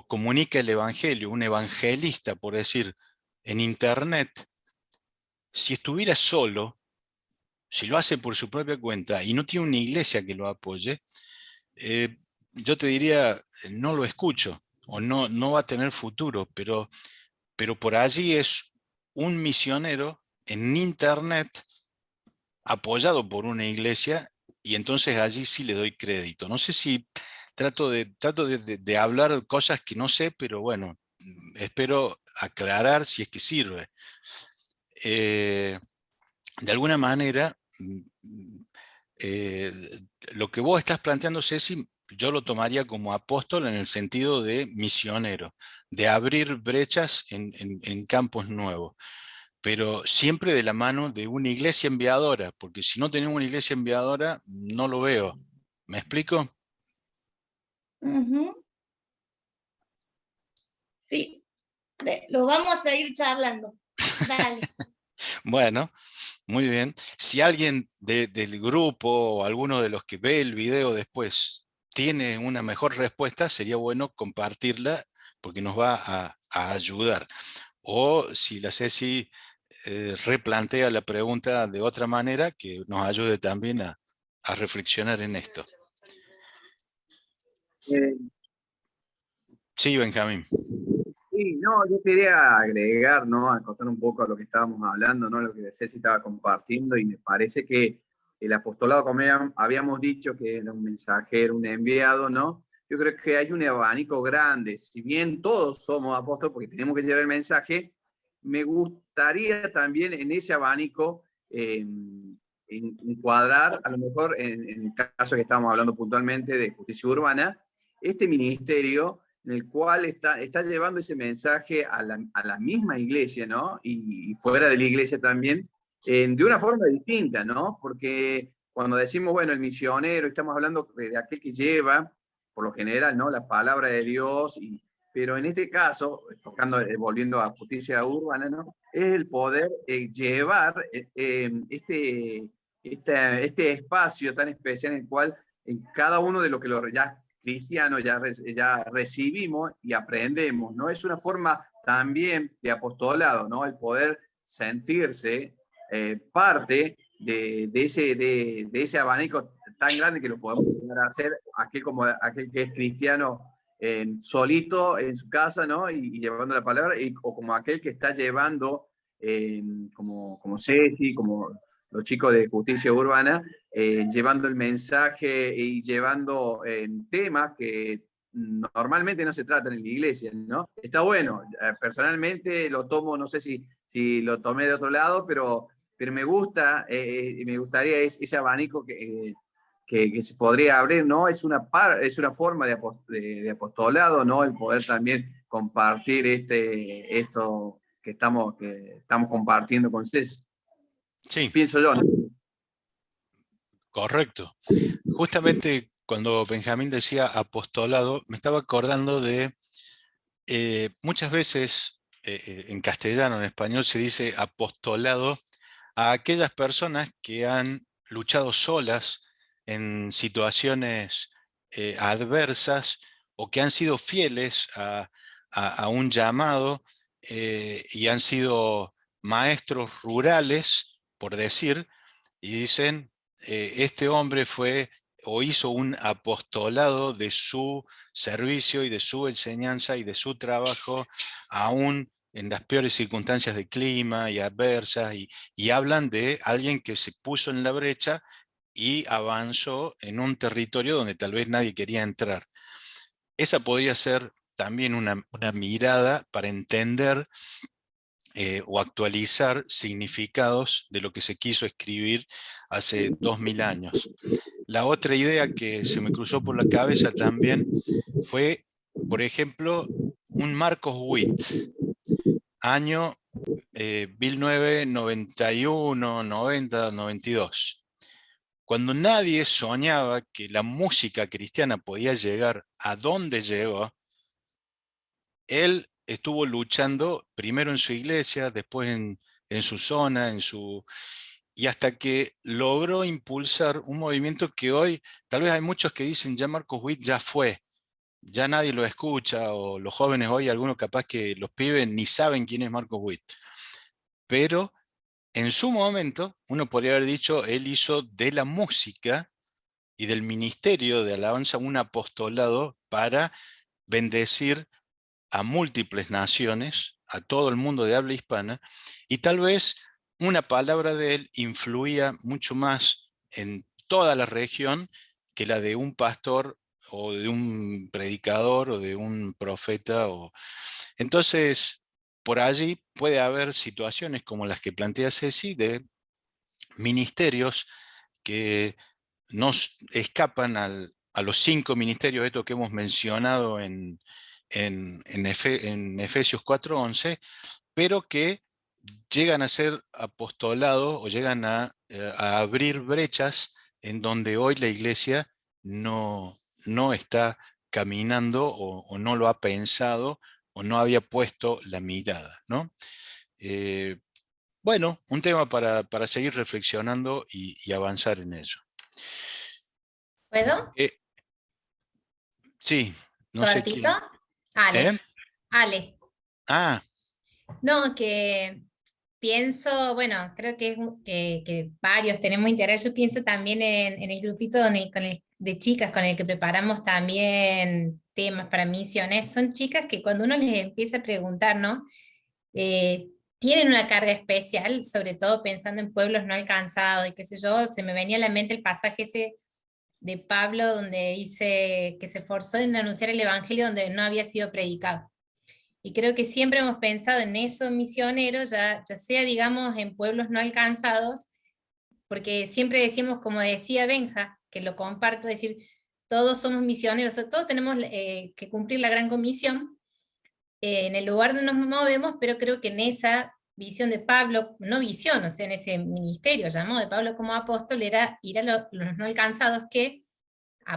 S1: comunica el evangelio, un evangelista, por decir, en internet, si estuviera solo, si lo hace por su propia cuenta y no tiene una iglesia que lo apoye, yo te diría, no lo escucho, o no va a tener futuro, pero por allí es un misionero en internet apoyado por una iglesia, y entonces allí sí le doy crédito. No sé si trato de hablar cosas que no sé, pero bueno, espero aclarar si es que sirve. De alguna manera, lo que vos estás planteando, Ceci, yo lo tomaría como apóstol en el sentido de misionero, de abrir brechas en campos nuevos, pero siempre de la mano de una iglesia enviadora, porque si no tenemos una iglesia enviadora, no lo veo. ¿Me explico?
S4: Sí, lo vamos a seguir charlando. Dale.
S1: Bueno, muy bien. Si alguien del grupo o alguno de los que ve el video después tiene una mejor respuesta, sería bueno compartirla, porque nos va a ayudar. O si la Ceci replantea la pregunta de otra manera, que nos ayude también a reflexionar en esto. Sí, Benjamín.
S5: Sí, no, yo quería agregar, ¿no? Acotar un poco a lo que estábamos hablando, ¿no? Lo que Ceci estaba compartiendo, y me parece que el apostolado, como habíamos dicho, que era un mensajero, un enviado, ¿no? Yo creo que hay un abanico grande. Si bien todos somos apóstoles porque tenemos que llevar el mensaje, me gustaría también en ese abanico encuadrar, a lo mejor en el caso que estamos hablando puntualmente de justicia urbana, este ministerio en el cual está llevando ese mensaje a la misma iglesia, ¿no? Y fuera de la iglesia también, de una forma distinta, ¿no? Porque cuando decimos, bueno, el misionero, estamos hablando de aquel que lleva, por lo general, ¿no? La palabra de Dios, pero en este caso, volviendo a justicia urbana, ¿no? Es el poder llevar este espacio tan especial en el cual en cada uno de lo que los ya cristianos ya recibimos y aprendemos, ¿no? Es una forma también de apostolado, ¿no? El poder sentirse parte de ese abanico tan grande que lo podemos llegar a hacer aquel que es cristiano solito en su casa, ¿no? Y llevando la palabra, o como aquel que está llevando, como Ceci, como los chicos de justicia urbana, llevando el mensaje y llevando temas que normalmente no se tratan en la iglesia, ¿no? Está bueno, personalmente lo tomo, no sé si lo tomé de otro lado, pero me gustaría ese abanico que se podría abrir, ¿no? Es una forma de apostolado, ¿no? El poder también compartir esto que estamos compartiendo con César.
S1: Sí,
S5: Pienso yo, ¿no?
S1: correcto. Justamente cuando Benjamín decía apostolado, me estaba acordando de muchas veces en castellano, en español, se dice apostolado a aquellas personas que han luchado solas en situaciones adversas o que han sido fieles a un llamado y han sido maestros rurales, por decir, y dicen, este hombre fue o hizo un apostolado de su servicio y de su enseñanza y de su trabajo, aún en las peores circunstancias de clima y adversas, y hablan de alguien que se puso en la brecha y avanzó en un territorio donde tal vez nadie quería entrar. Esa podría ser también una mirada para entender o actualizar significados de lo que se quiso escribir hace 2000 años. La otra idea que se me cruzó por la cabeza también fue, por ejemplo, un Marcos Witt, año 1991, 90, 92. Cuando nadie soñaba que la música cristiana podía llegar a donde llegó, él estuvo luchando primero en su iglesia, después en su zona, y hasta que logró impulsar un movimiento que hoy, tal vez hay muchos que dicen ya Marcos Witt ya fue, ya nadie lo escucha, o los jóvenes hoy, algunos capaz que los pibes ni saben quién es Marcos Witt. Pero en su momento, uno podría haber dicho, él hizo de la música y del ministerio de alabanza un apostolado para bendecir a múltiples naciones, a todo el mundo de habla hispana, y tal vez una palabra de él influía mucho más en toda la región que la de un pastor o de un predicador o de un profeta. Entonces, por allí puede haber situaciones como las que plantea Ceci, de ministerios que nos escapan a los 5 ministerios estos que hemos mencionado en Efesios 4:11, pero que llegan a ser apostolados o llegan a abrir brechas en donde hoy la iglesia no está caminando o no lo ha pensado o no había puesto la mirada, ¿no? Bueno, un tema para seguir reflexionando y avanzar en ello.
S6: ¿Puedo?
S1: Sí, no sé
S6: ¿Cortito?
S1: quién.
S6: Ale. Ale.
S1: Ah,
S6: No, que pienso, bueno, creo que, que varios tenemos interés. Yo pienso también en el grupito de chicas con el que preparamos también temas para misiones. Son chicas que cuando uno les empieza a preguntar, ¿no? tienen una carga especial, sobre todo pensando en pueblos no alcanzados y qué sé yo. Se me venía a la mente el pasaje ese de Pablo donde dice que se esforzó en anunciar el evangelio donde no había sido predicado. Y creo que siempre hemos pensado en esos misioneros, ya sea, digamos, en pueblos no alcanzados, porque siempre decimos, como decía Benja, que lo comparto, decir, todos somos misioneros, o sea, todos tenemos que cumplir la gran comisión en el lugar donde nos movemos, pero creo que en esa visión de Pablo, no visión, o sea, en ese ministerio llamado de Pablo como apóstol, era ir a los no alcanzados que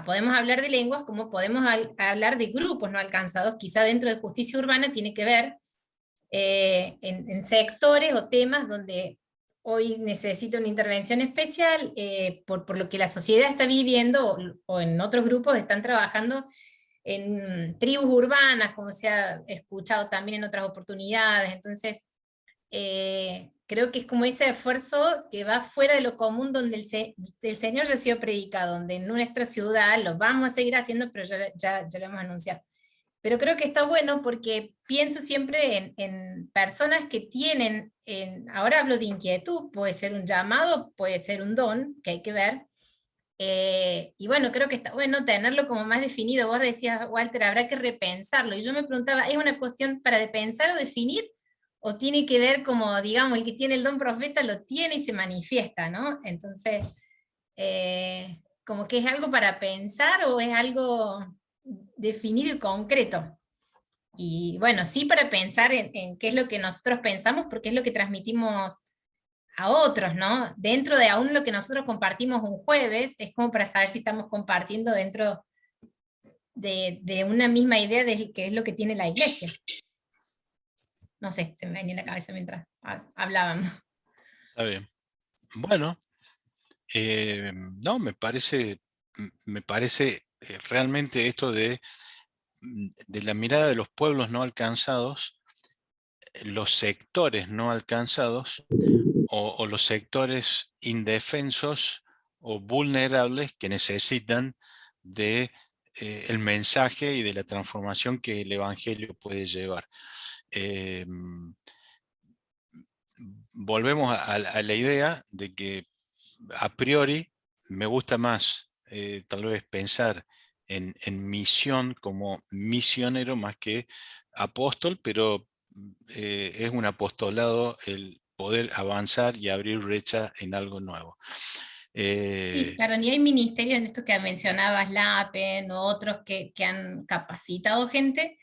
S6: podemos hablar de lenguas como podemos hablar de grupos no alcanzados, quizá dentro de justicia urbana tiene que ver en sectores o temas donde hoy necesita una intervención especial por lo que la sociedad está viviendo o en otros grupos están trabajando en tribus urbanas, como se ha escuchado también en otras oportunidades. Entonces, creo que es como ese esfuerzo que va fuera de lo común, donde el Señor ya ha sido predicado, donde en nuestra ciudad lo vamos a seguir haciendo, pero ya lo hemos anunciado. Pero creo que está bueno porque pienso siempre en personas que tienen, ahora hablo de inquietud, puede ser un llamado, puede ser un don, que hay que ver. Y bueno, creo que está bueno tenerlo como más definido. Vos decías, Walter, habrá que repensarlo. Y yo me preguntaba, ¿es una cuestión para de pensar o definir? ¿O tiene que ver como, digamos, el que tiene el don profeta lo tiene y se manifiesta, ¿no? Entonces, como que es algo para pensar o es algo definido y concreto. Y bueno, sí para pensar en qué es lo que nosotros pensamos, porque es lo que transmitimos a otros, ¿no? Dentro de aún lo que nosotros compartimos un jueves, es como para saber si estamos compartiendo dentro de una misma idea de qué es lo que tiene la iglesia. No sé, se me venía en la cabeza mientras hablábamos.
S1: Está bien. Bueno, no, me parece realmente esto de la mirada de los pueblos no alcanzados, los sectores no alcanzados o los sectores indefensos o vulnerables que necesitan de el mensaje y de la transformación que el Evangelio puede llevar. Volvemos a la idea de que a priori me gusta más tal vez pensar en misión como misionero más que apóstol, pero es un apostolado el poder avanzar y abrir brecha en algo nuevo.
S6: Sí, claro, ni hay ministerios en esto que mencionabas, la APEN o otros que han capacitado gente.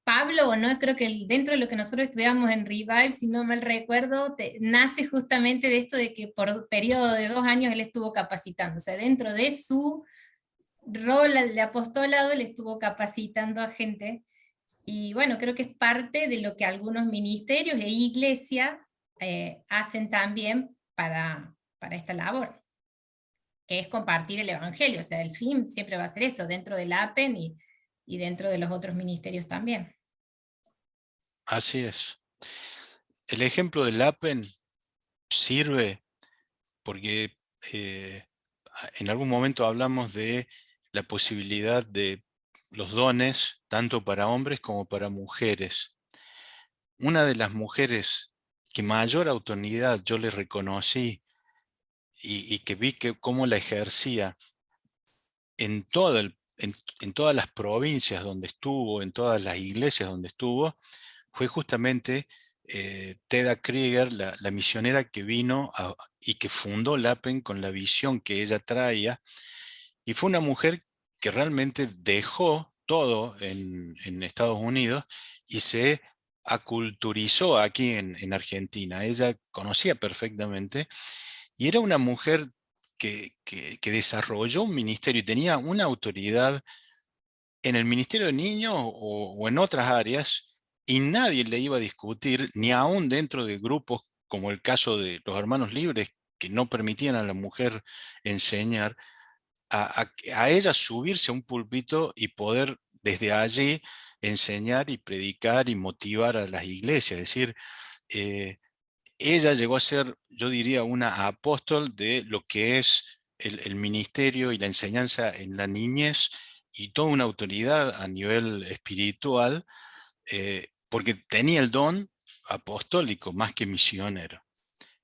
S6: Pablo, no, creo que dentro de lo que nosotros estudiamos en Revive, si no mal recuerdo, nace justamente de esto de que por periodo de 2 años él estuvo capacitando, o sea, dentro de su rol de apostolado, él estuvo capacitando a gente, y bueno, creo que es parte de lo que algunos ministerios e iglesia hacen también para esta labor, que es compartir el evangelio, o sea, el fin siempre va a ser eso, dentro del APEN y dentro de los otros ministerios también.
S1: Así es. El ejemplo del APEN sirve porque en algún momento hablamos de la posibilidad de los dones, tanto para hombres como para mujeres. Una de las mujeres que mayor autoridad yo le reconocí y que vi cómo la ejercía en todas las provincias donde estuvo, en todas las iglesias donde estuvo, fue justamente Teda Krieger, la misionera que vino y que fundó LAPEN con la visión que ella traía, y fue una mujer que realmente dejó todo en Estados Unidos y se aculturizó aquí en Argentina. Ella conocía perfectamente y era una mujer que desarrolló un ministerio y tenía una autoridad en el Ministerio de Niños o en otras áreas, y nadie le iba a discutir, ni aún dentro de grupos como el caso de los Hermanos Libres, que no permitían a la mujer enseñar, a ella subirse a un púlpito y poder desde allí enseñar y predicar y motivar a las iglesias. Es decir, ella llegó a ser, yo diría, una apóstol de lo que es el ministerio y la enseñanza en la niñez, y toda una autoridad a nivel espiritual, porque tenía el don, apostólico más que misionero.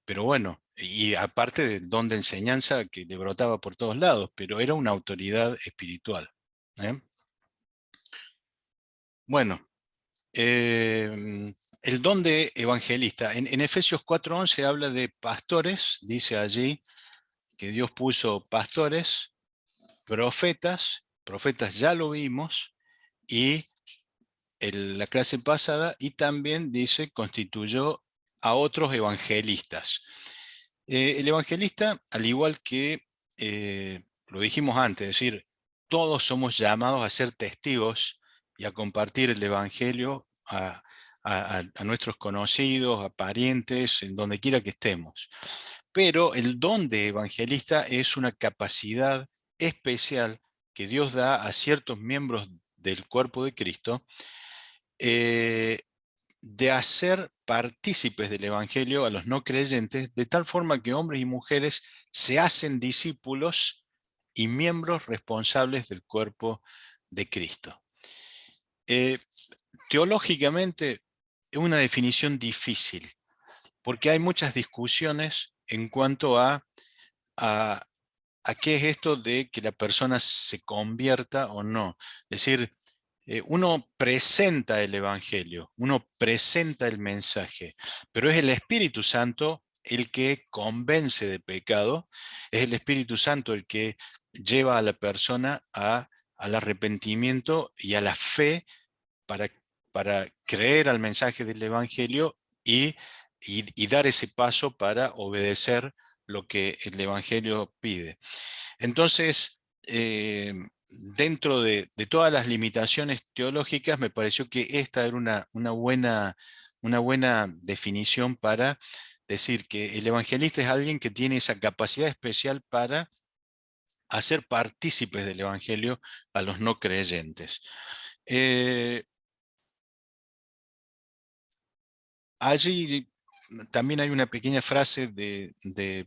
S1: Pero bueno, y aparte de don de enseñanza que le brotaba por todos lados, pero era una autoridad espiritual. Bueno, el don de evangelista. En Efesios 4:11 habla de pastores, dice allí que Dios puso pastores, profetas ya lo vimos, y en la clase pasada, y también dice constituyó a otros evangelistas. El evangelista, al igual que lo dijimos antes, es decir, todos somos llamados a ser testigos y a compartir el evangelio a nuestros conocidos, a parientes, en donde quiera que estemos. Pero el don de evangelista es una capacidad especial que Dios da a ciertos miembros del cuerpo de Cristo, de hacer partícipes del evangelio a los no creyentes, de tal forma que hombres y mujeres se hacen discípulos y miembros responsables del cuerpo de Cristo. Teológicamente es una definición difícil, porque hay muchas discusiones en cuanto a qué es esto de que la persona se convierta o no. Es decir, uno presenta el evangelio, uno presenta el mensaje, pero es el Espíritu Santo el que convence de pecado, es el Espíritu Santo el que lleva a la persona al arrepentimiento y a la fe para creer al mensaje del evangelio y dar ese paso para obedecer lo que el evangelio pide. Entonces, dentro de todas las limitaciones teológicas, me pareció que esta era una buena definición para decir que el evangelista es alguien que tiene esa capacidad especial para hacer partícipes del evangelio a los no creyentes. Allí también hay una pequeña frase de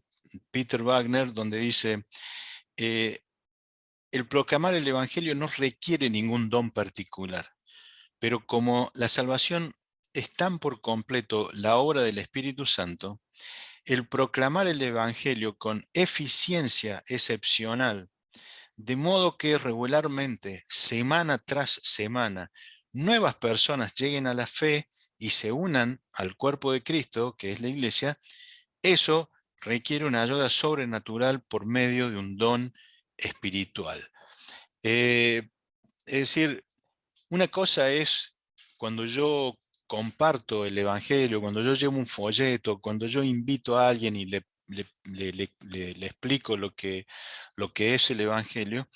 S1: Peter Wagner donde dice: el proclamar el evangelio no requiere ningún don particular, pero como la salvación es tan por completo la obra del Espíritu Santo, el proclamar el evangelio con eficiencia excepcional, de modo que regularmente, semana tras semana, nuevas personas lleguen a la fe y se unan al cuerpo de Cristo, que es la Iglesia, eso requiere una ayuda sobrenatural por medio de un don espiritual. Es decir, una cosa es cuando yo comparto el evangelio, cuando yo llevo un folleto, cuando yo invito a alguien y le explico lo que es el evangelio,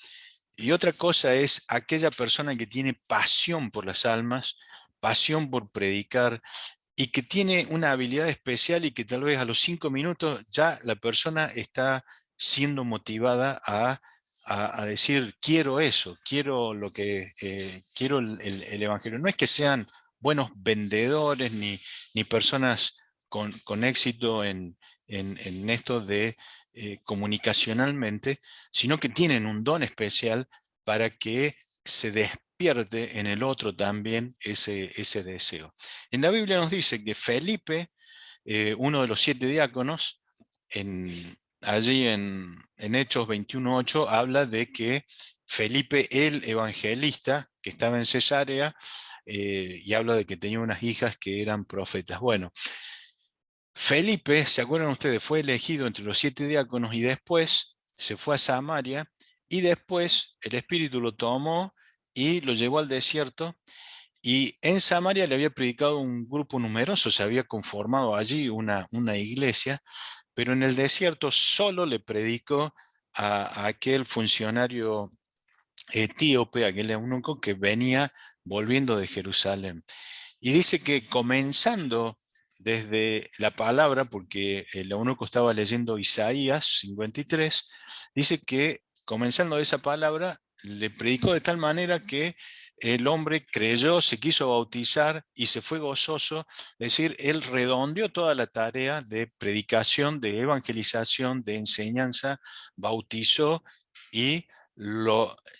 S1: y otra cosa es aquella persona que tiene pasión por las almas, pasión por predicar, y que tiene una habilidad especial y que tal vez a los 5 minutos ya la persona está siendo motivada a decir, quiero eso, quiero quiero el evangelio. No es que sean buenos vendedores ni personas con éxito en esto de comunicacionalmente, sino que tienen un don especial para que se despierte en el otro también ese deseo. En la Biblia nos dice que Felipe, uno de los 7 diáconos, allí en Hechos 21:8, habla de que Felipe el evangelista, que estaba en Cesarea, y habla de que tenía unas hijas que eran profetas. Bueno, Felipe, ¿se acuerdan ustedes? Fue elegido entre los 7 diáconos y después se fue a Samaria y después el Espíritu lo tomó y lo llevó al desierto. Y en Samaria le había predicado un grupo numeroso, se había conformado allí una iglesia, pero en el desierto solo le predicó a aquel funcionario etíope, aquel eunuco que venía volviendo de Jerusalén. Y dice que comenzando desde la palabra, porque el eunuco estaba leyendo Isaías 53, dice que comenzando de esa palabra, le predicó de tal manera que el hombre creyó, se quiso bautizar y se fue gozoso. Es decir, él redondeó toda la tarea de predicación, de evangelización, de enseñanza, bautizó y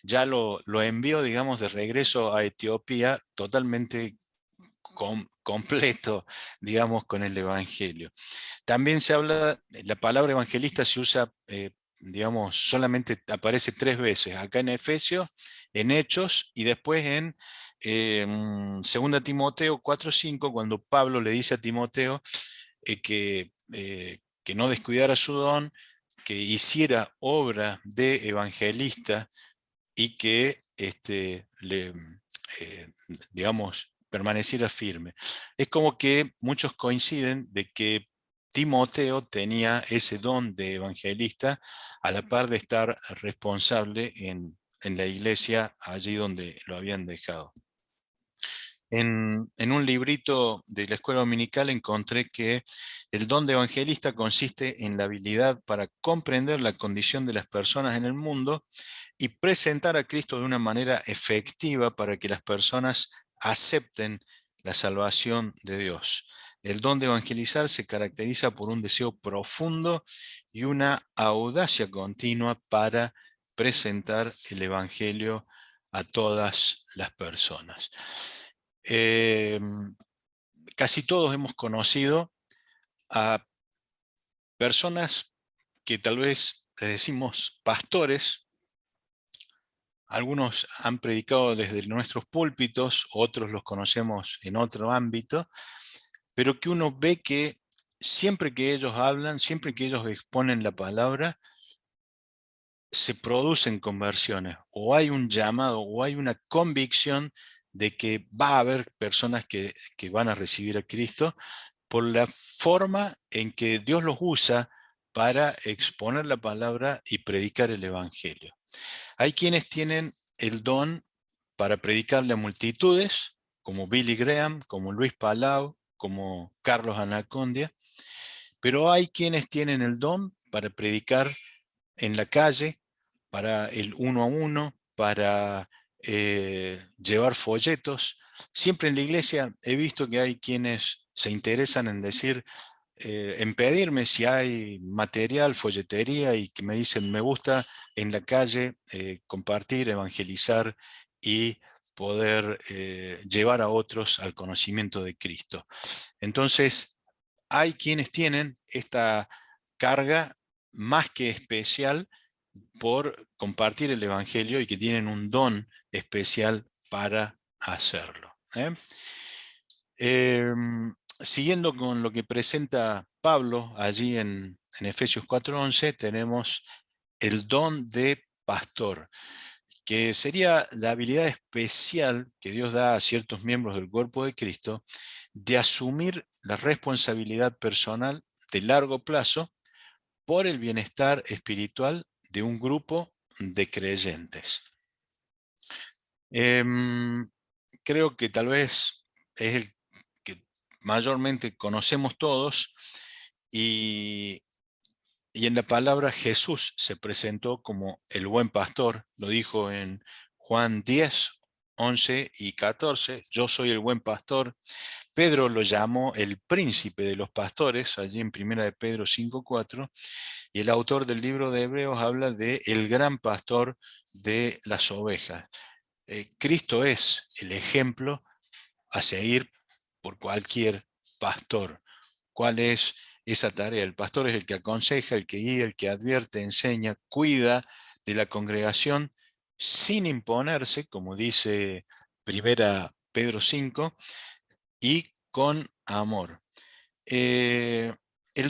S1: ya lo envió, digamos, de regreso a Etiopía totalmente completo, digamos, con el Evangelio. También se habla, la palabra evangelista se usa, digamos, solamente aparece 3 veces, acá en Efesios, en Hechos y después en 2 Timoteo 4:5, cuando Pablo le dice a Timoteo que no descuidara su don, que hiciera obra de evangelista y que digamos, permaneciera firme. Es como que muchos coinciden de que Timoteo tenía ese don de evangelista a la par de estar responsable en la iglesia allí donde lo habían dejado. En un librito de la escuela dominical encontré que el don de evangelista consiste en la habilidad para comprender la condición de las personas en el mundo y presentar a Cristo de una manera efectiva para que las personas acepten la salvación de Dios. El don de evangelizar se caracteriza por un deseo profundo y una audacia continua para presentar el evangelio a todas las personas. Casi todos hemos conocido a personas que tal vez les decimos pastores. Algunos han predicado desde nuestros púlpitos, otros los conocemos en otro ámbito, pero que uno ve que siempre que ellos hablan, siempre que ellos exponen la palabra, se producen conversiones, o hay un llamado, o hay una convicción de que va a haber personas que van a recibir a Cristo por la forma en que Dios los usa para exponer la palabra y predicar el Evangelio. Hay quienes tienen el don para predicarle a multitudes, como Billy Graham, como Luis Palau, como Carlos Anacondia, pero hay quienes tienen el don para predicar en la calle, para el 1 a 1, para llevar folletos. Siempre en la iglesia he visto que hay quienes se interesan en decir, en pedirme si hay material, folletería, y que me dicen, me gusta en la calle compartir, evangelizar y poder llevar a otros al conocimiento de Cristo. Entonces, hay quienes tienen esta carga más que especial por compartir el Evangelio y que tienen un don especial para hacerlo. Siguiendo con lo que presenta Pablo allí en Efesios 4:11, tenemos el don de pastor, que sería la habilidad especial que Dios da a ciertos miembros del cuerpo de Cristo de asumir la responsabilidad personal de largo plazo por el bienestar espiritual de un grupo de creyentes. Creo que tal vez es el que mayormente conocemos todos, y en la palabra Jesús se presentó como el buen pastor, lo dijo en Juan 10, 11 y 14, yo soy el buen pastor. Pedro lo llamó el príncipe de los pastores, allí en 1 de Pedro 5:4, y el autor del libro de Hebreos habla de el gran pastor de las ovejas. Cristo es el ejemplo a seguir por cualquier pastor. ¿Cuál es esa tarea? El pastor es el que aconseja, el que guía, el que advierte, enseña, cuida de la congregación sin imponerse, como dice 1 Pedro 5, y con amor. El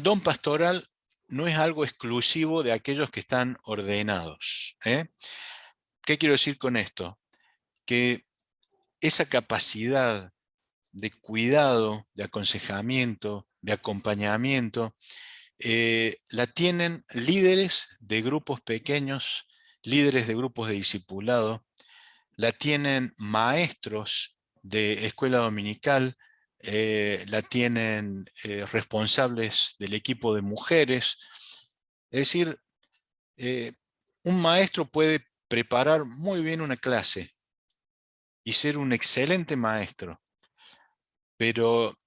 S1: don pastoral no es algo exclusivo de aquellos que están ordenados. ¿Qué quiero decir con esto? Que esa capacidad de cuidado, de aconsejamiento, de acompañamiento, la tienen líderes de grupos pequeños, líderes de grupos de discipulado, la tienen maestros de escuela dominical, la tienen responsables del equipo de mujeres. Es decir, un maestro puede preparar muy bien una clase y ser un excelente maestro, pero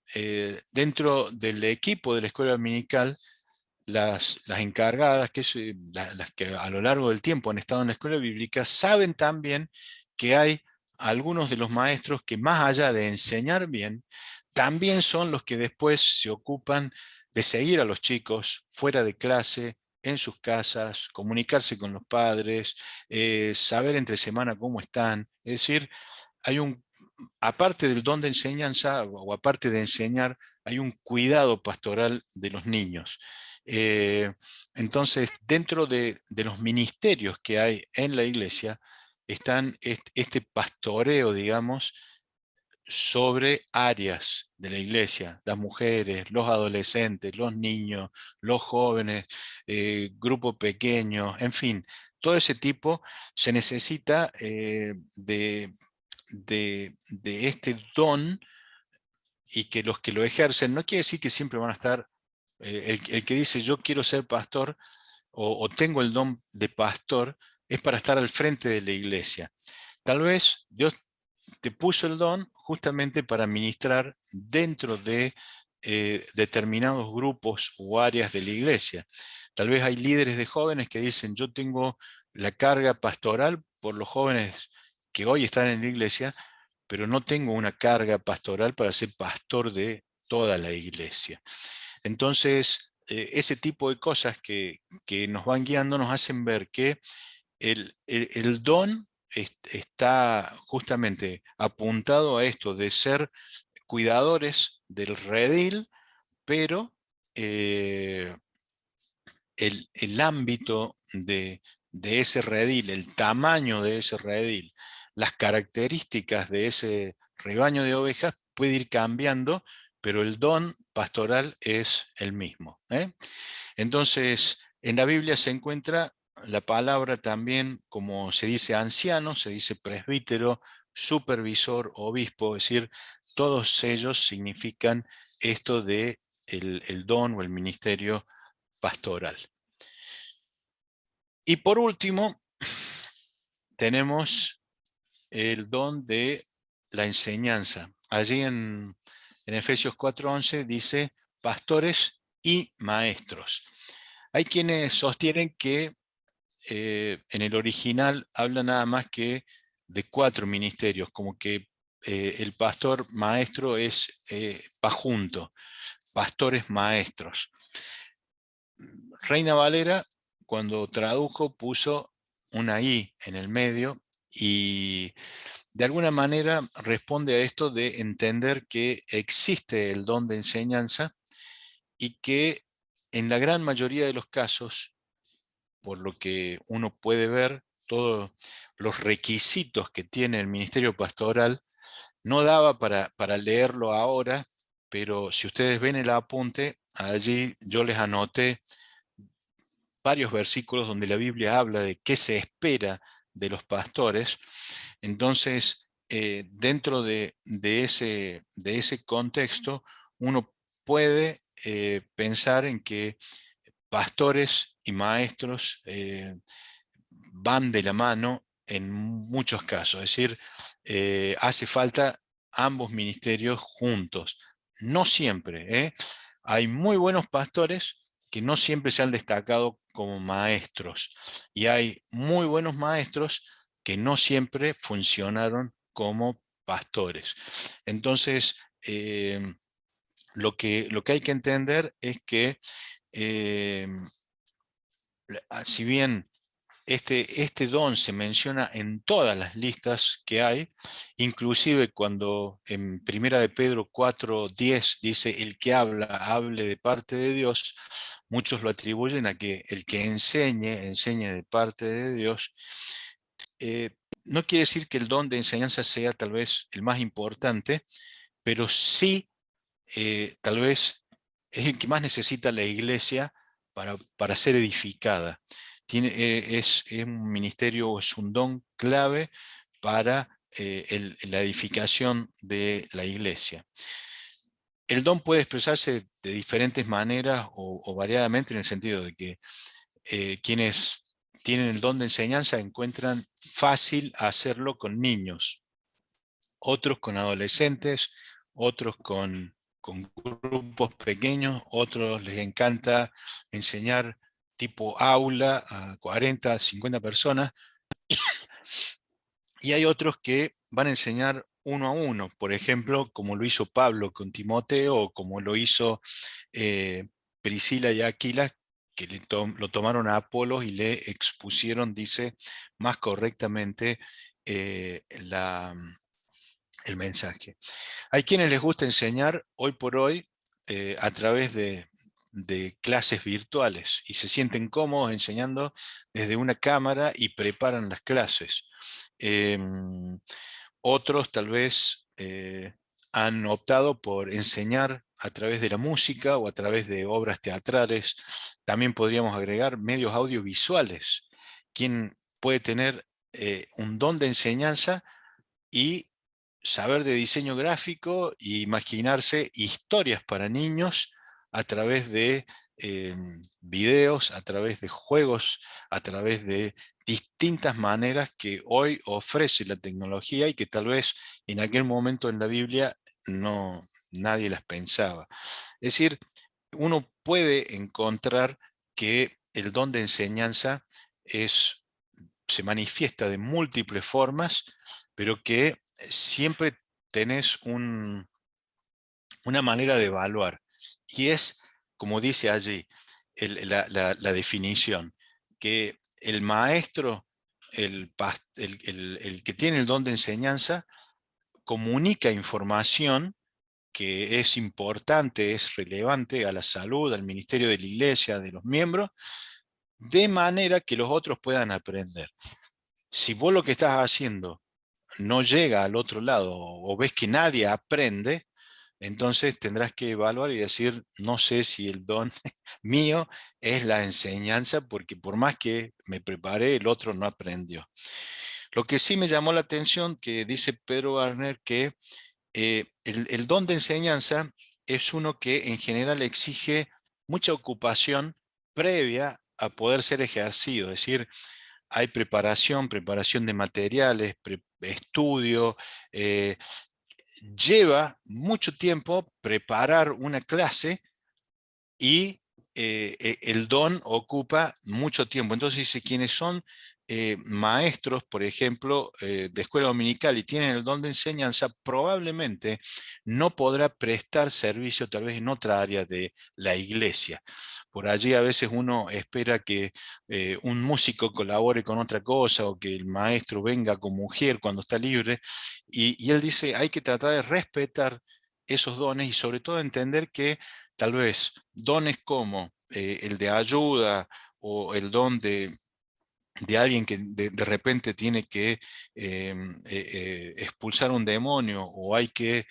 S1: dentro del equipo de la escuela dominical, las encargadas, las que a lo largo del tiempo han estado en la escuela bíblica, saben también que hay algunos de los maestros que, más allá de enseñar bien, también son los que después se ocupan de seguir a los chicos fuera de clase, en sus casas, comunicarse con los padres, saber entre semana cómo están. Es decir, hay aparte del don de enseñanza o aparte de enseñar, hay un cuidado pastoral de los niños. Entonces, dentro de los ministerios que hay en la iglesia, están este pastoreo, digamos, sobre áreas de la iglesia: las mujeres, los adolescentes, los niños, los jóvenes, grupo pequeño, en fin, todo ese tipo. Se necesita de este don, y que los que lo ejercen, no quiere decir que siempre van a estar, el que dice yo quiero ser pastor o tengo el don de pastor, es para estar al frente de la iglesia. Tal vez Dios te puso el don justamente para ministrar dentro de determinados grupos o áreas de la iglesia. Tal vez hay líderes de jóvenes que dicen, yo tengo la carga pastoral por los jóvenes que hoy están en la iglesia, pero no tengo una carga pastoral para ser pastor de toda la iglesia. Entonces, ese tipo de cosas que nos van guiando nos hacen ver que el don está justamente apuntado a esto de ser cuidadores del redil, pero el ámbito de ese redil, el tamaño de ese redil, las características de ese rebaño de ovejas puede ir cambiando, pero el don pastoral es el mismo. Entonces, en la Biblia se encuentra la palabra también, como se dice anciano, se dice presbítero, supervisor, obispo, es decir, todos ellos significan esto de el don o el ministerio pastoral. Y por último, tenemos el don de la enseñanza. Allí en Efesios 4:11 dice pastores y maestros. Hay quienes sostienen que en el original habla nada más que de 4 ministerios, como que el pastor maestro es pajunto, pastores maestros. Reina Valera, cuando tradujo, puso una I en el medio y de alguna manera responde a esto de entender que existe el don de enseñanza y que en la gran mayoría de los casos, por lo que uno puede ver, todos los requisitos que tiene el ministerio pastoral, no daba para leerlo ahora, pero si ustedes ven el apunte, allí yo les anoté varios versículos donde la Biblia habla de qué se espera de los pastores. Entonces, dentro de ese contexto, uno puede pensar en que pastores y maestros van de la mano en muchos casos. Es decir, hace falta ambos ministerios juntos. No siempre. Hay muy buenos pastores que no siempre se han destacado como maestros. Y hay muy buenos maestros que no siempre funcionaron como pastores. Entonces, lo que hay que entender es que si bien este don se menciona en todas las listas que hay, inclusive cuando en 1 de Pedro 4:10 dice el que hable de parte de Dios, muchos lo atribuyen a que el que enseñe de parte de Dios. No quiere decir que el don de enseñanza sea tal vez el más importante, pero sí tal vez es el que más necesita la iglesia para ser edificada. Es un ministerio, es un don clave para la edificación de la iglesia. El don puede expresarse de diferentes maneras o variadamente, en el sentido de que quienes tienen el don de enseñanza encuentran fácil hacerlo con niños, otros con adolescentes, otros con grupos pequeños, otros les encanta enseñar tipo aula a 40, 50 personas. y hay otros que van a enseñar uno a uno, por ejemplo, como lo hizo Pablo con Timoteo, o como lo hizo Priscila y Aquila, que lo tomaron a Apolos y le expusieron, dice, más correctamente el mensaje. Hay quienes les gusta enseñar hoy por hoy a través de clases virtuales y se sienten cómodos enseñando desde una cámara y preparan las clases. Otros tal vez han optado por enseñar a través de la música o a través de obras teatrales. También podríamos agregar medios audiovisuales. Quien puede tener un don de enseñanza y saber de diseño gráfico e imaginarse historias para niños a través de videos, a través de juegos, a través de distintas maneras que hoy ofrece la tecnología y que tal vez en aquel momento en la Biblia nadie las pensaba. Es decir, uno puede encontrar que el don de enseñanza se manifiesta de múltiples formas, pero que siempre tenés una manera de evaluar. Y es, como dice allí, la definición, que el maestro, el que tiene el don de enseñanza, comunica información que es importante, es relevante a la salud, al ministerio de la iglesia, de los miembros, de manera que los otros puedan aprender. Si vos lo que estás haciendo no llega al otro lado o ves que nadie aprende, entonces tendrás que evaluar y decir, no sé si el don mío es la enseñanza, porque por más que me preparé, el otro no aprendió. Lo que sí me llamó la atención, que dice Pedro Warner, que el don de enseñanza es uno que en general exige mucha ocupación previa a poder ser ejercido, es decir, hay preparación de materiales, estudio, lleva mucho tiempo preparar una clase y el don ocupa mucho tiempo. Entonces dice, quienes son maestros, por ejemplo, de escuela dominical y tienen el don de enseñanza, probablemente no podrá prestar servicio tal vez en otra área de la iglesia. Por allí a veces uno espera que un músico colabore con otra cosa o que el maestro venga con mujer cuando está libre. Y él dice, hay que tratar de respetar esos dones y sobre todo entender que tal vez dones como el de ayuda o el don de alguien que de repente tiene que expulsar un demonio o hay que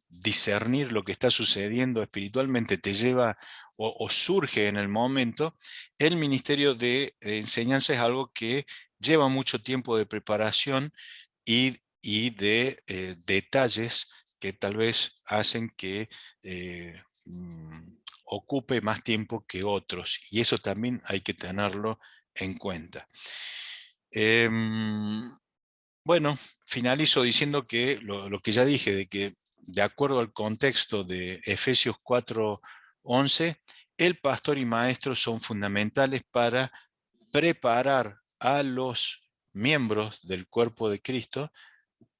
S1: discernir lo que está sucediendo espiritualmente, te lleva o surge en el momento, el ministerio de enseñanza es algo que lleva mucho tiempo de preparación y de detalles que tal vez hacen que ocupe más tiempo que otros, y eso también hay que tenerlo en cuenta. Bueno, finalizo diciendo que lo que ya dije, de que de acuerdo al contexto de Efesios 4:11, el pastor y maestro son fundamentales para preparar a los miembros del cuerpo de Cristo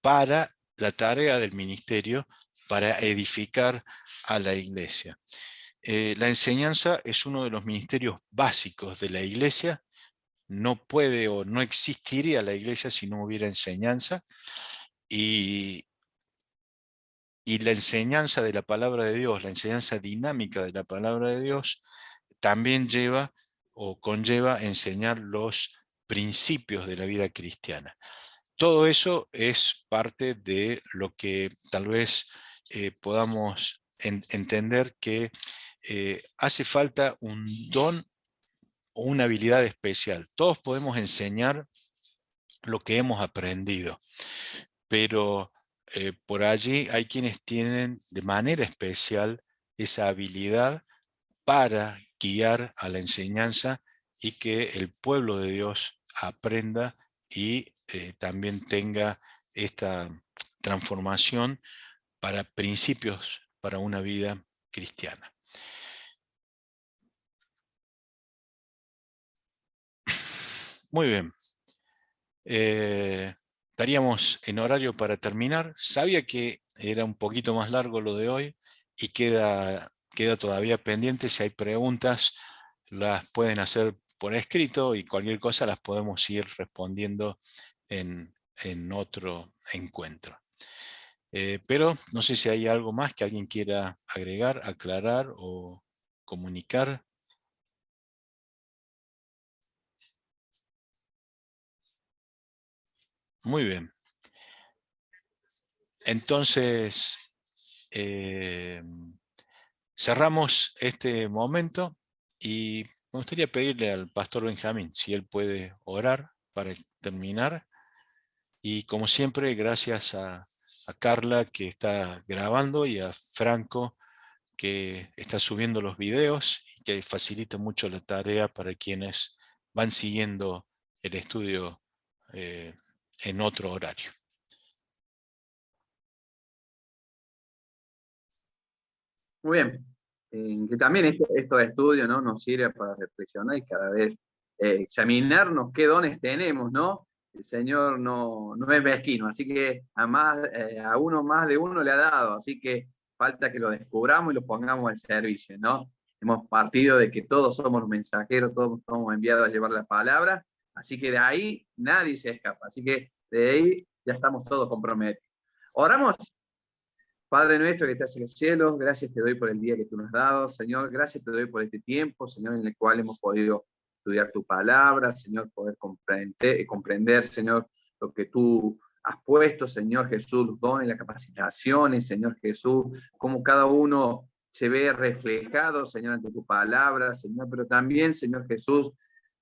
S1: para la tarea del ministerio, para edificar a la iglesia. La enseñanza es uno de los ministerios básicos de la iglesia. No puede o no existiría la iglesia si no hubiera enseñanza. Y la enseñanza de la palabra de Dios, la enseñanza dinámica de la palabra de Dios, también lleva o conlleva enseñar los principios de la vida cristiana. Todo eso es parte de lo que tal vez podamos entender que hace falta un don o una habilidad especial. Todos podemos enseñar lo que hemos aprendido, pero por allí hay quienes tienen de manera especial esa habilidad para guiar a la enseñanza y que el pueblo de Dios aprenda y también tenga esta transformación para principios para una vida cristiana. Muy bien. estaríamos en horario para terminar. Sabía que era un poquito más largo lo de hoy y queda todavía pendiente. Si hay preguntas, las pueden hacer por escrito y cualquier cosa las podemos ir respondiendo en otro encuentro. Pero no sé si hay algo más que alguien quiera agregar, aclarar o comunicar. Muy bien. Entonces, cerramos este momento y me gustaría pedirle al pastor Benjamín si él puede orar para terminar. Y como siempre, gracias a Carla que está grabando y a Franco que está subiendo los videos y que facilita mucho la tarea para quienes van siguiendo el estudio en otro horario.
S5: Muy bien. Que también estos estudios, ¿no?, nos sirve para reflexionar y cada vez examinarnos qué dones tenemos, ¿no? El Señor no es mezquino, así que a uno más de uno le ha dado, así que falta que lo descubramos y lo pongamos al servicio, ¿no? Hemos partido de que todos somos los mensajeros, todos somos enviados a llevar la palabra, así que de ahí nadie se escapa, así que de ahí ya estamos todos comprometidos. ¿Oramos? Padre nuestro que estás en los cielos, gracias te doy por el día que tú nos has dado, Señor, gracias te doy por este tiempo, Señor, en el cual hemos podido estudiar tu palabra, Señor, poder comprender, Señor, lo que tú has puesto, Señor Jesús, los dones, las capacitaciones, Señor Jesús, cómo cada uno se ve reflejado, Señor, ante tu palabra, Señor, pero también, Señor Jesús,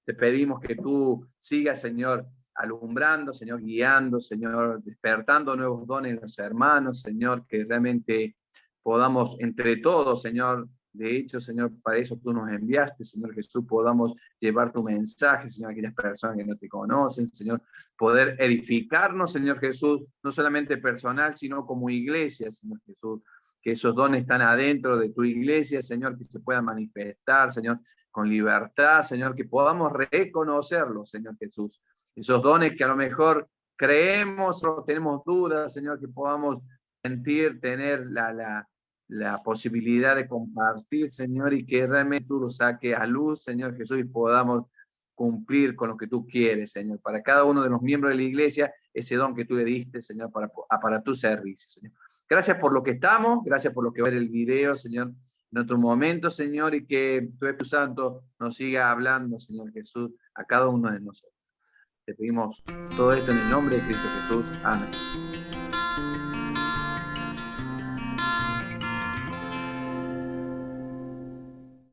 S5: te pedimos que tú sigas, Señor, alumbrando, Señor, guiando, Señor, despertando nuevos dones en los hermanos, Señor, que realmente podamos entre todos, Señor, de hecho, Señor, para eso tú nos enviaste, Señor Jesús, podamos llevar tu mensaje, Señor, a aquellas personas que no te conocen, Señor, poder edificarnos, Señor Jesús, no solamente personal, sino como iglesia, Señor Jesús, que esos dones están adentro de tu iglesia, Señor, que se puedan manifestar, Señor, con libertad, Señor, que podamos reconocerlos, Señor Jesús. Esos dones que a lo mejor creemos o tenemos dudas, Señor, que podamos tener la posibilidad de compartir, Señor, y que realmente tú lo saques a luz, Señor Jesús, y podamos cumplir con lo que tú quieres, Señor, para cada uno de los miembros de la iglesia, ese don que tú le diste, Señor, para tu servicio, Señor. Gracias por lo que estamos, gracias por lo que va a ver el video, Señor, en otro momento, Señor, y que tu Espíritu Santo nos siga hablando, Señor Jesús, a cada uno de nosotros. Te pedimos todo esto en el nombre de Cristo Jesús. Amén.